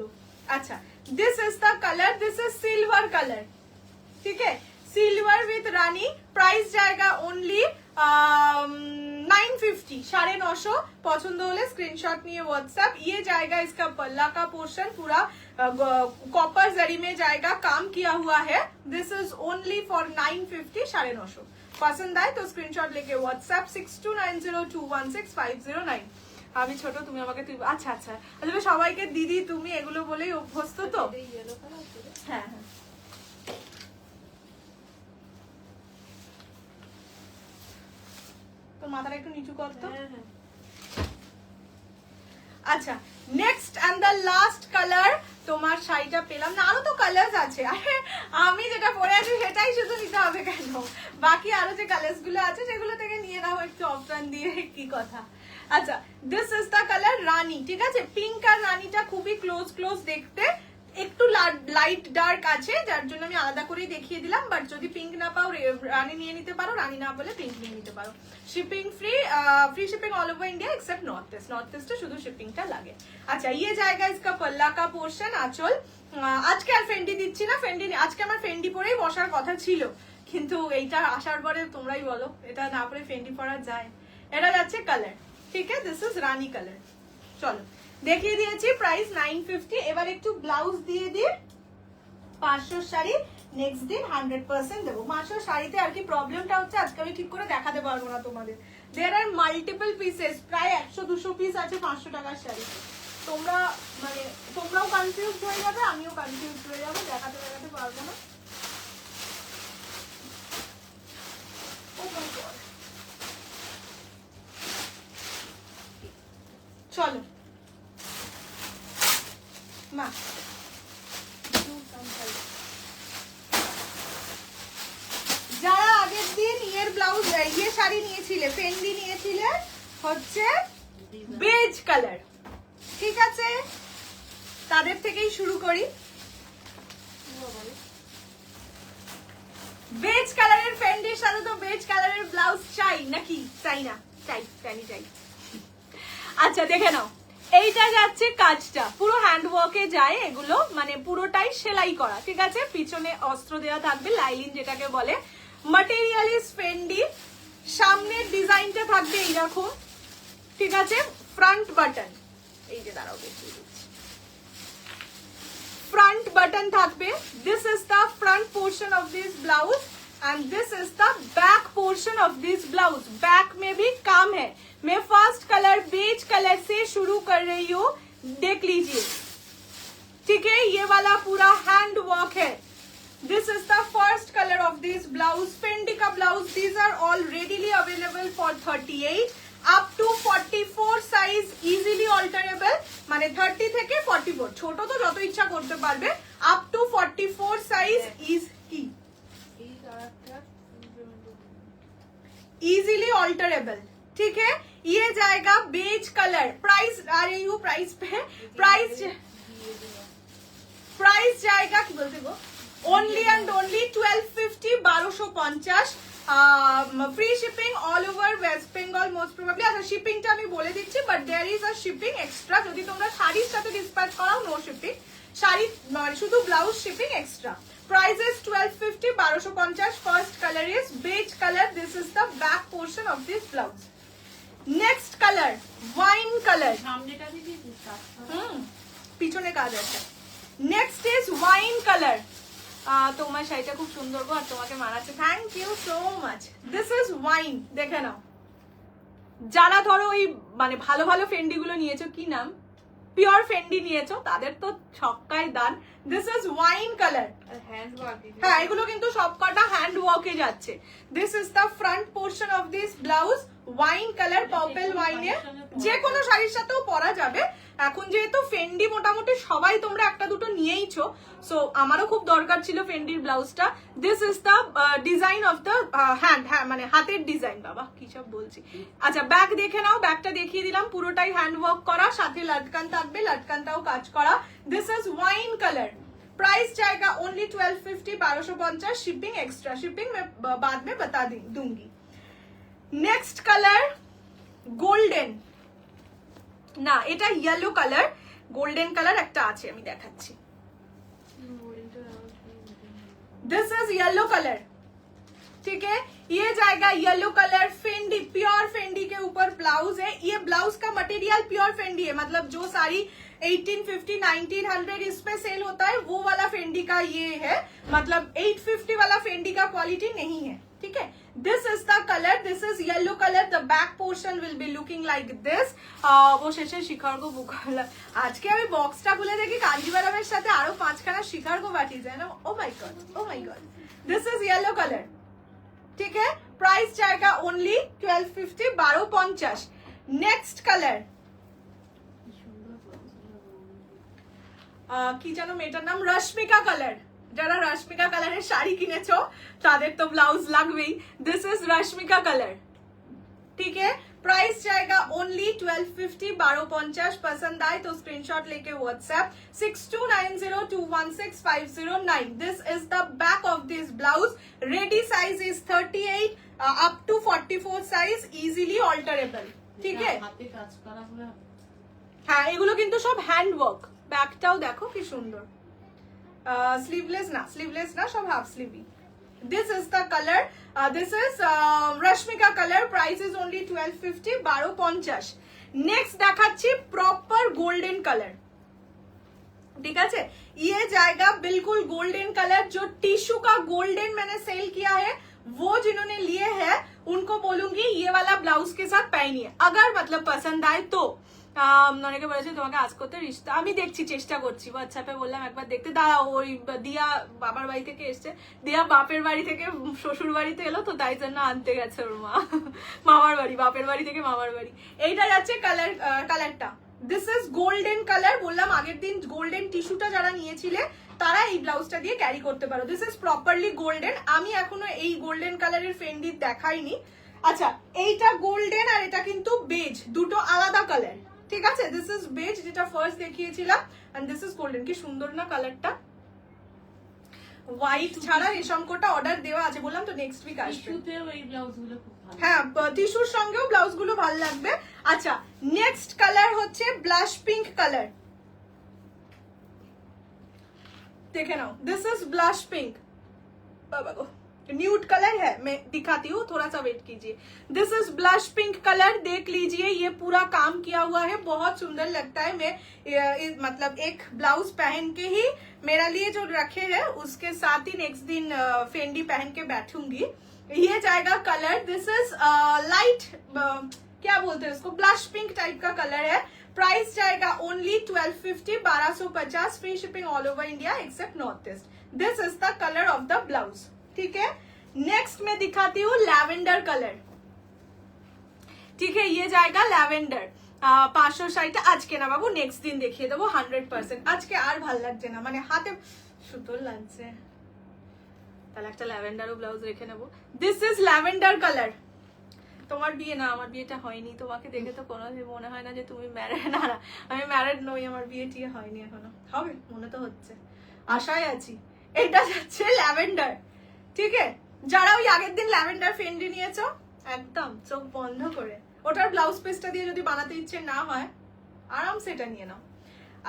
আচ্ছা, this is the colour, this is silver colour, ठीक है, सिल्वर विथ रानी। प्राइस जाएगा ओनली 950, 950। पसंद होले स्क्रीनशॉट निये व्हाट्सएप। ये जाएगा इसका पल्ला का पोर्शन, पूरा कॉपर जरी में जाएगा, काम किया हुआ है। This is only for 950, 950। पसंद आए तो स्क्रीनशॉट लेके व्हाट्सएप 6290216509। আমি ছোট, তুমি আমাকে তুই, আচ্ছা আচ্ছা, আসলে সবাইকে দিদি তুমি এগুলো বলেই অভ্যস্ত তো। হ্যাঁ হ্যাঁ, তো মাথাটা একটু নিচু করতো। আচ্ছা, next and the last colour. তোমার শাড়িটা পেলাম না, আরো তো কালার্স আছে, আরে আমি যেটা পরে আছি সেটাই শুধু নিতে হবে কেন? বাকি আরো যে কালার্স গুলো আছে সেগুলো থেকে নিয়ে নাও একটু অপশন দিয়ে, কি কথা। আচ্ছা, দিস ইজ দ্য কালার রানী, ঠিক আছে, পিঙ্ক আর রানীটা খুবই ক্লোজ ক্লোজ দেখতে। একটু লাইট ডার্ক আছে, যার জন্য আমি আলাদা করেই দেখিয়ে দিলাম। বাট যদি পিঙ্ক না পাও রানী নিয়ে নিতে পারো, রানী না বলে পিঙ্ক নিয়ে নিতে পারো। Shipping free, free shipping all over India except North East. North ईस्टे শুধু শিপিংটা লাগে। আচ্ছা, ये जाएगा इसका पल्ला का पोर्शन आंचल। আজকে আর ফেন্ডি দিচ্ছি না, ফেন্ডি আজকে আমার ফেন্ডি পরেই বসার কথা ছিল, কিন্তু এইটা আসার পরে তোমরাই বলো এটা না পরে ফেন্ডি পরা যায়। এটা যাচ্ছে কালার, ঠিক আছে, দিস ইজ রানী কালার। চলো দেখিয়ে দিয়েছি, প্রাইস 950। এবার একটু ব্লাউজ দিয়ে দিই। 500 শাড়ি নেক্সট দিন 100% দেবো। 500 শাড়িতে আর কি প্রবলেমটা হচ্ছে আজকে আমি ঠিক করে দেখাতে পারবো না তোমাদের। দেয়ার আর মাল্টিপল পিসেস, প্রায় 100-200 পিস আছে 500 টাকার শাড়ি। তোমরা মানে তোমরাও কনফিউজ হয়ে যাবে, আমিও কনফিউজ হয়ে যাবো, দেখাতে পারবো না। Oh my God. চলো মা যারা আগের দিন ইয়ের ব্লাউজ ইয়ে শাড়ি নিয়েছিলে, ফেন্ডি নিয়েছিলে হচ্ছে বেজ কালার, ঠিক আছে, তাদের থেকেই শুরু করি। বেজ কালারের ফেন্ডির সাথে তো বেজ কালারের ব্লাউজ চাই নাকি? চাই না? চাই, চাই। আচ্ছা দেখে নাও, এইটা যাচ্ছে কাজটা পুরো হ্যান্ড ওয়ার্কে যায়, এগুলো মানে পুরোটাই সেলাই করা, ঠিক আছে। পিছনে অস্ত্র দেওয়া থাকবে, লাইলিন যেটাকে বলে। Material is Fendi. সামনের ডিজাইনটা থাকবে এইরকম, ঠিক আছে। ফ্রন্ট বাটন, এই যে দাঁড়াও দেখিয়ে দিচ্ছি, फ्रंट बटन থাকবে। This is the front portion of this blouse and this is the back portion of this blouse. Back में भी काम है। मैं फर्स्ट कलर बेज कलर से शुरू कर रही हूँ, देख लीजिए, ठीक है। ये वाला पूरा हैंड वर्क है। This is the first colour of this blouse, Fendi का blouse. These are all readily available for 38 up to 44 size, easily alterable, মানে 30 থেকে 44, ছোট তো যত ইচ্ছা করতে পারবে। Up to 44 size is easily alterable, ठीक है। ये जाएगा बेज कलर। प्राइस आ रही हूँ प्राइस पे, प्राइस जाएगा কি বলতে গো, only and only 1250, 1250। Free shipping all over West Bengal most probably. আচ্ছা শিপিংটা আমি বলে দিচ্ছি, but there is a shipping extra. যদি তোমরা শাড়ির সাথে ডিসপ্যাচ করাও নো শিপিং, শাড়ি শুধু blouse shipping extra. Price is 1250, 1250। First colour is beige colour. This is the back portion of this blouse. Next colour wine colour, সামনেটা দিবি পিছনে কাজ আছে। Next is wine colour. তোমার শাড়িটা খুব সুন্দর গো, আর তোমাকে মানাচ্ছে, thank you so much. This is wine, দেখে নাও। যারা ধরো ওই মানে ভালো ভালো ফেন্ডি গুলো নিয়েছো, কি নাম, পিওর ফেন্ডি নিয়েছো, তাদের তো ছক্কায় দান। This is wine colour. Hand work, হ্যাঁ এগুলো কিন্তু সবকটা হ্যান্ড ওয়ার্কে যাচ্ছে। This is the front portion of this blouse, wine colour, purple ওয়াইনে, যে কোনো শাড়ির সাথেও পরা যাবে। এখন যেহেতু ফেন্ডি মোটামুটি সবাই তোমরা একটা দুটো নিয়েইছো, সো আমারও খুব দরকার ছিল ফেন্ডির ব্লাউজটা। This is the design of the hand, হ্যাঁ মানে হাতের ডিজাইন, বাবা কি সব বলছি। আচ্ছা ব্যাক দেখে নাও, ব্যাকটা দেখিয়ে দিলাম, পুরোটাই হ্যান্ড ওয়ার্ক করা, সাথে লটকান থাকবে, লটকানটাও কাজ করা। This is wine colour. Price जाएगा ओनली 1250, 1250। शिपिंग एक्स्ट्रा, शिपिंग मैं बाद में बता दूंगी। नेक्स्ट कलर गोल्डन, না এটা ইয়েলো কালার, গোল্ডেন কালার একটা আছে আমি দেখাচ্ছি। दिस इज येलो कलर, ठीक है। ये जाएगा yellow colour, Fendi, pure Fendi के ऊपर ब्लाउज है। ये ब्लाउज का मटेरियल प्योर फेंडी है, मतलब जो साड़ी 1850, 1900 इसमें सेल होता है वो वाला फेंडी का ये है, मतलब 850 वाला फेंडी का क्वालिटी नहीं है, ठीक है। This is the colour, this is yellow colour. The back portion will be looking like this. অবশেষে শিখারগো বুক হলো। আজকে আমি বক্সটা খুলে দেখি কাঞ্জিভারামের সাথে আরো 5খানা শিখারগো পাঠিয়ে যায় না। Oh my god, oh my god. This is yellow colour, ठीक है। प्राइस जाएगा ओनली 1250, 1250। नेक्स्ट कलर কি জানো মেয়েটার নাম, রশ্মিকা কালার। যারা রশ্মিকা কালারের শাড়ি কিনেছো তাদের তো ব্লাউজ লাগবেই। দিস ইজ রশ্মিকা কালার, ठीक है। प्राइस जाएगा ओनली 1250, 1250। पसंद आए तो स्क्रीनशॉट लेके WhatsApp 6290216509। This is the back of this blouse. Ready size is 38 up to 44 size, easily alterable. ঠিক আছে, হাতে কাজ করা বলে হ্যাঁ এগুলো কিন্তু সব হ্যান্ড ওয়ার্ক। ব্যাকটাও দেখো কি সুন্দর। স্লিভলেস না, সব half স্লিভই। This is the color. This is Rashmika color. Price is only 1250, 1250। Next দেখাচ্ছি proper golden color। ठीक है, ये जाएगा बिल्कुल गोल्डन कलर। जो टिश्यू का गोल्डन मैंने सेल किया है वो जिन्होंने लिए हैं उनको बोलूंगी ये वाला ब्लाउज के साथ पहनिए, अगर मतलब पसंद आए तो। অনেকে বলেছে তোমাকে আজ করতে রিশতা, আমি দেখছি, চেষ্টা করছি। হোয়াটসঅ্যাপে বললাম একবার দেখতে, দাঁড়াও। ওই দিয়া বাবার বাড়ি থেকে এসছে, দিয়া বাপের বাড়ি থেকে শ্বশুর বাড়িতে এলো, তো তাই জন্য আনতে গেছে ওর মা মামার বাড়ি, বাপের বাড়ি থেকে মামার বাড়ি। এইটা যাচ্ছে কালারটা। This is golden colour. বললাম আগের দিন গোল্ডেন টিস্যুটা যারা নিয়েছিলে তারা এই ব্লাউজটা দিয়ে ক্যারি করতে পারো। This is properly golden. আমি এখনো এই গোল্ডেন কালারের ফেন্ডি দেখাইনি। আচ্ছা, এইটা গোল্ডেন আর এটা কিন্তু বেজ, দুটো আলাদা কালার। ঠিক আছে, দিস ইজ বেজ যেটা ফার্স্ট দেখিয়েছিলাম, এন্ড দিস ইজ গোল্ডেন। কি সুন্দর না কালারটা। হোয়াইট ছাড়া রেশমকোটা অর্ডার দেওয়া আছে, বললাম তো নেক্সট উইক আসবে। টিস্যুতেও এই ব্লাউজগুলো খুব ভালো। হ্যাঁ, টিস্যুর সঙ্গেও ব্লাউজ গুলো ভালো লাগবে। আচ্ছা, নেক্সট কালার হচ্ছে ব্লাশ পিঙ্ক কালার। देखे नाओ, दिस इज ब्लश पिंक। बाबा को न्यूड कलर है, मैं दिखाती हूँ, थोड़ा सा वेट कीजिए। This is blush pink colour. देख लीजिए, ये पूरा काम किया हुआ है, बहुत सुंदर लगता है। मैं मतलब एक ब्लाउज पहन के ही मेरा लिए जो रखे है उसके साथ ही नेक्स्ट दिन फेंडी पहन के बैठूंगी। ये जाएगा कलर। दिस इज लाइट क्या बोलते हैं उसको, ब्लश पिंक टाइप का कलर है। प्राइस जाएगा only 1250, 1250। Free shipping all over India except North east. This is the colour of the blouse. ठीक है, नेक्स्ट मैं दिखाती हूँ लैवेंडर कलर। ठीक है, ये जाएगा लैवेंडर। 560 आज के ना बाबू, नेक्स्ट दिन देखिए देবো 100%। आज के আর ভাল লাগছে না, মানে হাতে সুন্দর লাগছে, তাহলে একটা ল্যাভেন্ডারও ব্লাউজ রেখে নেবো। This is lavender colour. তোমার বিয়ে না, আমার বিয়েটা হয়নি, তোমাকে দেখে তো কোনো মনে হয় না যে তুমি ম্যারেড। না না, আমি ম্যারেড নই, আমার বিয়ে টিয়ে হয়নি এখনো, হবে মনে তো হচ্ছে, আশায় আছি। এটা যাচ্ছে ল্যাভেন্ডার। ঠিক আছে, যারা ওই আগের দিন ল্যাভেন্ডার ফেন্ডি নিয়েছো একদম চোখ বন্ধ করে, ওটার ব্লাউজ পিসটা দিয়ে যদি বানাতে ইচ্ছে না হয় আরামসে এটা নিয়ে নাও।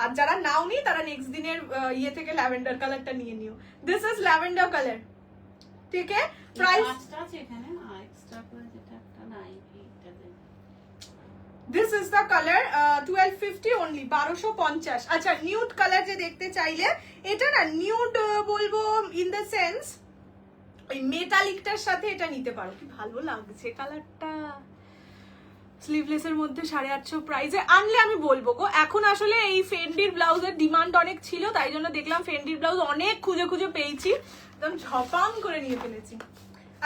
আর যারা নাওনি তারা নেক্সট দিনের ইয়ে থেকে ল্যাভেন্ডার কালারটা নিয়ে নিও। This is lavender colour. ঠিক আছে, প্রাইস আছে এখানে না এক্সট্রা করে যেটা একটা নাই এইটা দেন। This is the colour. 1250 only, 1250। আচ্ছা, নিউড কালার যে দেখতে চাইলে, এটা না নিউড বলবো ইন দ্য সেন্স ওই মেটালিকটার সাথে এটা নিতে পারো। কি ভালো লাগছে কালারটা, স্লিভলেসের মধ্যে 850 প্রাইসে আনলে আমি বলবো গো। এখন আসলে এই ফেন্ডির ব্লাউজের ডিমান্ড অনেক ছিল, তাই জন্য দেখলাম ফেন্ডির ব্লাউজ অনেক খুঁজে খুঁজে পেয়েছি, একদম ঝপাম করে নিয়ে ফেলেছি।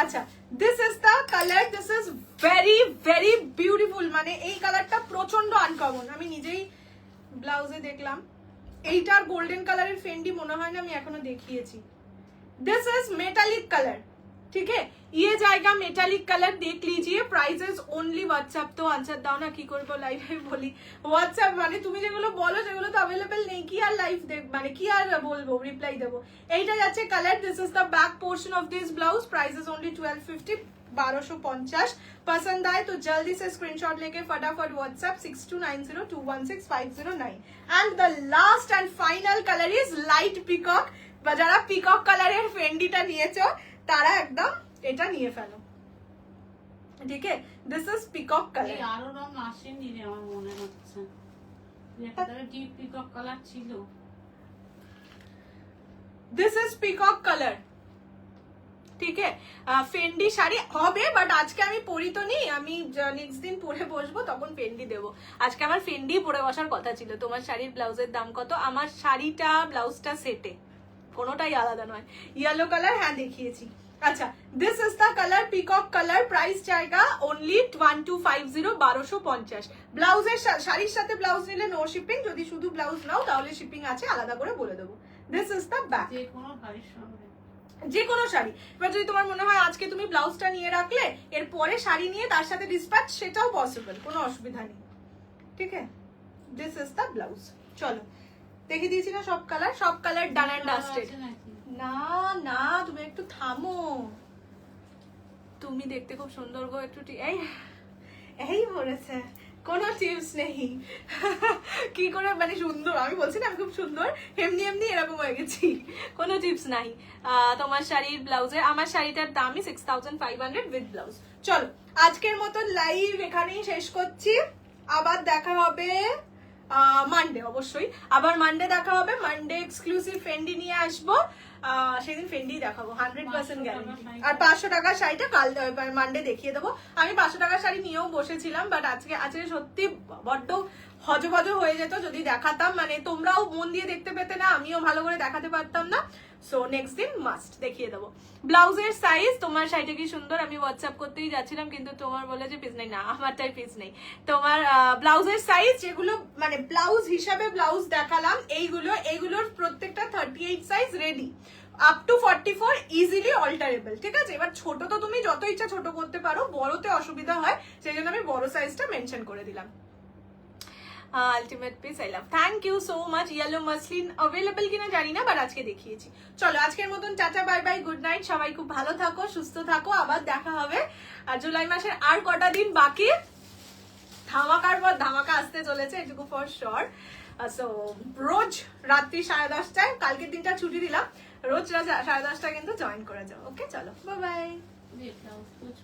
আচ্ছা, this is the colour. This is very very beautiful. মানে এই কালারটা প্রচন্ড আনকমন, আমি নিজেই ব্লাউজে দেখলাম। এইটার গোল্ডেন কালারের ফেন্ডি মনে হয় না আমি এখনো দেখিয়েছি। This is metallic colour. ठीक है, ये जाएगा मेटालिक कलर। देख लीजिए, प्राइसेस ओनली। व्हाट्सएप तो आंसर दाও না, কি করব লাইভে বলি। হোয়াটসঅ্যাপ মানে তুমি যেগুলো বলো সেগুলো তো अवेलेबल নেই, কি আর লাইভ দেখ মানে কি আর বলবো, রিপ্লাই দেব। এইটা যাচ্ছে colour. This is the back portion of this blouse. Prices only 1250, 1250। पसंद आए तो जल्दी से स्क्रीनशॉट लेके फटाफट WhatsApp 6290216509। And the last and final colour is light peacock. যারা পিকক কালারের ফেন্ডিটা নিয়েছো তারা একদম এটা নিয়ে ফেলো। ঠিক আছে, দিস ইজ পিকক কালার। এই আরো রং আসেনি রে আমার মনে হচ্ছে, একটা ডিপ পিকক কালার ছিল। This is peacock colour. ঠিক আছে, ফেন্ডি শাড়ি হবে, বাট আজকে আমি পরি তো নি, আমি নেক্সট দিন পরে বসবো তখন ফেন্ডি দেবো। আজকে আমার ফেন্ডি পরে বসার কথা ছিল। তোমার শাড়ির ব্লাউজের দাম কত? আমার শাড়িটা ব্লাউজটা সেটে, কোনোটাই আলাদা নয়। येलो कलर হ্যাঁ দেখিয়েছি। আচ্ছা, this is the colour peacock colour. Price জায়গা অনলি 1250, 1250। ব্লাউজের শাড়ির সাথে ব্লাউজ নিলে নো শিপিং, যদি শুধু ব্লাউজ নাও তাহলে শিপিং আছে, আলাদা করে বলে দেবো। This is the back. যে কোনো শাড়ির সঙ্গে যে কোনো শাড়ি। এবার যদি তোমার মনে হয় আজকে তুমি ব্লাউজটা নিয়ে রাখলে এরপরে শাড়ি নিয়ে তার সাথে ডিসপ্যাচ, সেটাও পসিবল, কোনো অসুবিধা নেই। ঠিক আছে, দিস ইজ দ্য ব্লাউজ। চলো দেখিয়ে দিয়েছি না সব কালার, সব কালার ডান অ্যান্ড ডাস্টেড। আছে নাকি? না না তুমি একটু থামো, তুমি দেখতে খুব সুন্দর গো, একটু এই এই বলেছে, কোনো টিপস নেই কি করে মানে সুন্দর, আমি বলছি না আমি খুব সুন্দর, এমনি এমনি এরকম হয়ে গেছি, কোনো টিপস নাই। তোমার শাড়ির ব্লাউজে, আমার শাড়িটার দামই 6500 উইথ ব্লাউজ। চলো আজকের মতো লাইভ এখানেই শেষ করছি, আবার দেখা হবে মানডে, অবশ্যই আবার মানডে দেখা হবে। মানডে এক্সক্লুসিভ ফেন্ডি নিয়ে আসবো, সেদিন ফেন্ডি দেখাবো 100% গ্যারান্টি। আর 500 টাকার শাড়িটা কাল মানডে দেখিয়ে দেবো। আমি 500 টাকার শাড়ি নিয়েও বসেছিলাম, বাট আজকে সত্যি বড্ড হজবজ হয়ে যেত যদি দেখাতাম, মানে তোমরাও মন দিয়ে দেখতে পেতে না, আমিও ভালো করে দেখাতে পারতাম না। সো নেক্সট দিন মাস্ট দেখিয়ে দেবো। ব্লাউজের সাইজ, তোমার শাড়িটা কি সুন্দর, আমি হোয়াটসঅ্যাপ করতেই যাচ্ছিলাম কিন্তু তোমার বলে যে পিস নেই, না আমারটাই পিস নেই। তোমার ব্লাউজের সাইজ যেগুলো মানে ব্লাউজ হিসাবে ব্লাউজ দেখালাম, এইগুলোর প্রত্যেকটা 38 size ready, up to 44 easily alterable. ঠিক আছে, এবার ছোট তো তুমি যত ইচ্ছা ছোট করতে পারো, বড়তে অসুবিধা হয়, সেই জন্য আমি বড় সাইজটা মেনশন করে দিলাম। Ultimate piece, I love, thank you so much. Yellow muslin available কিনা জানি না, বাট আজকে দেখিয়েছি। চলো আজকের মতন tata, bye bye, good night, সবাই খুব ভালো থাকো, সুস্থ থাকো, আবার দেখা হবে। আর জুলাই মাসের আর কটা দিন বাকি, ধামাকার পর ধামাকা আসতে চলেছে, এটুকু ফর শিওর। সো রোজ রাত্রি 10:30টায়, কালকের দিনটা ছুটি দিলাম, রোজ 10:30টায় কিন্তু জয়েন করে যাও। ওকে চলো বাই বাই। ব্লাউজ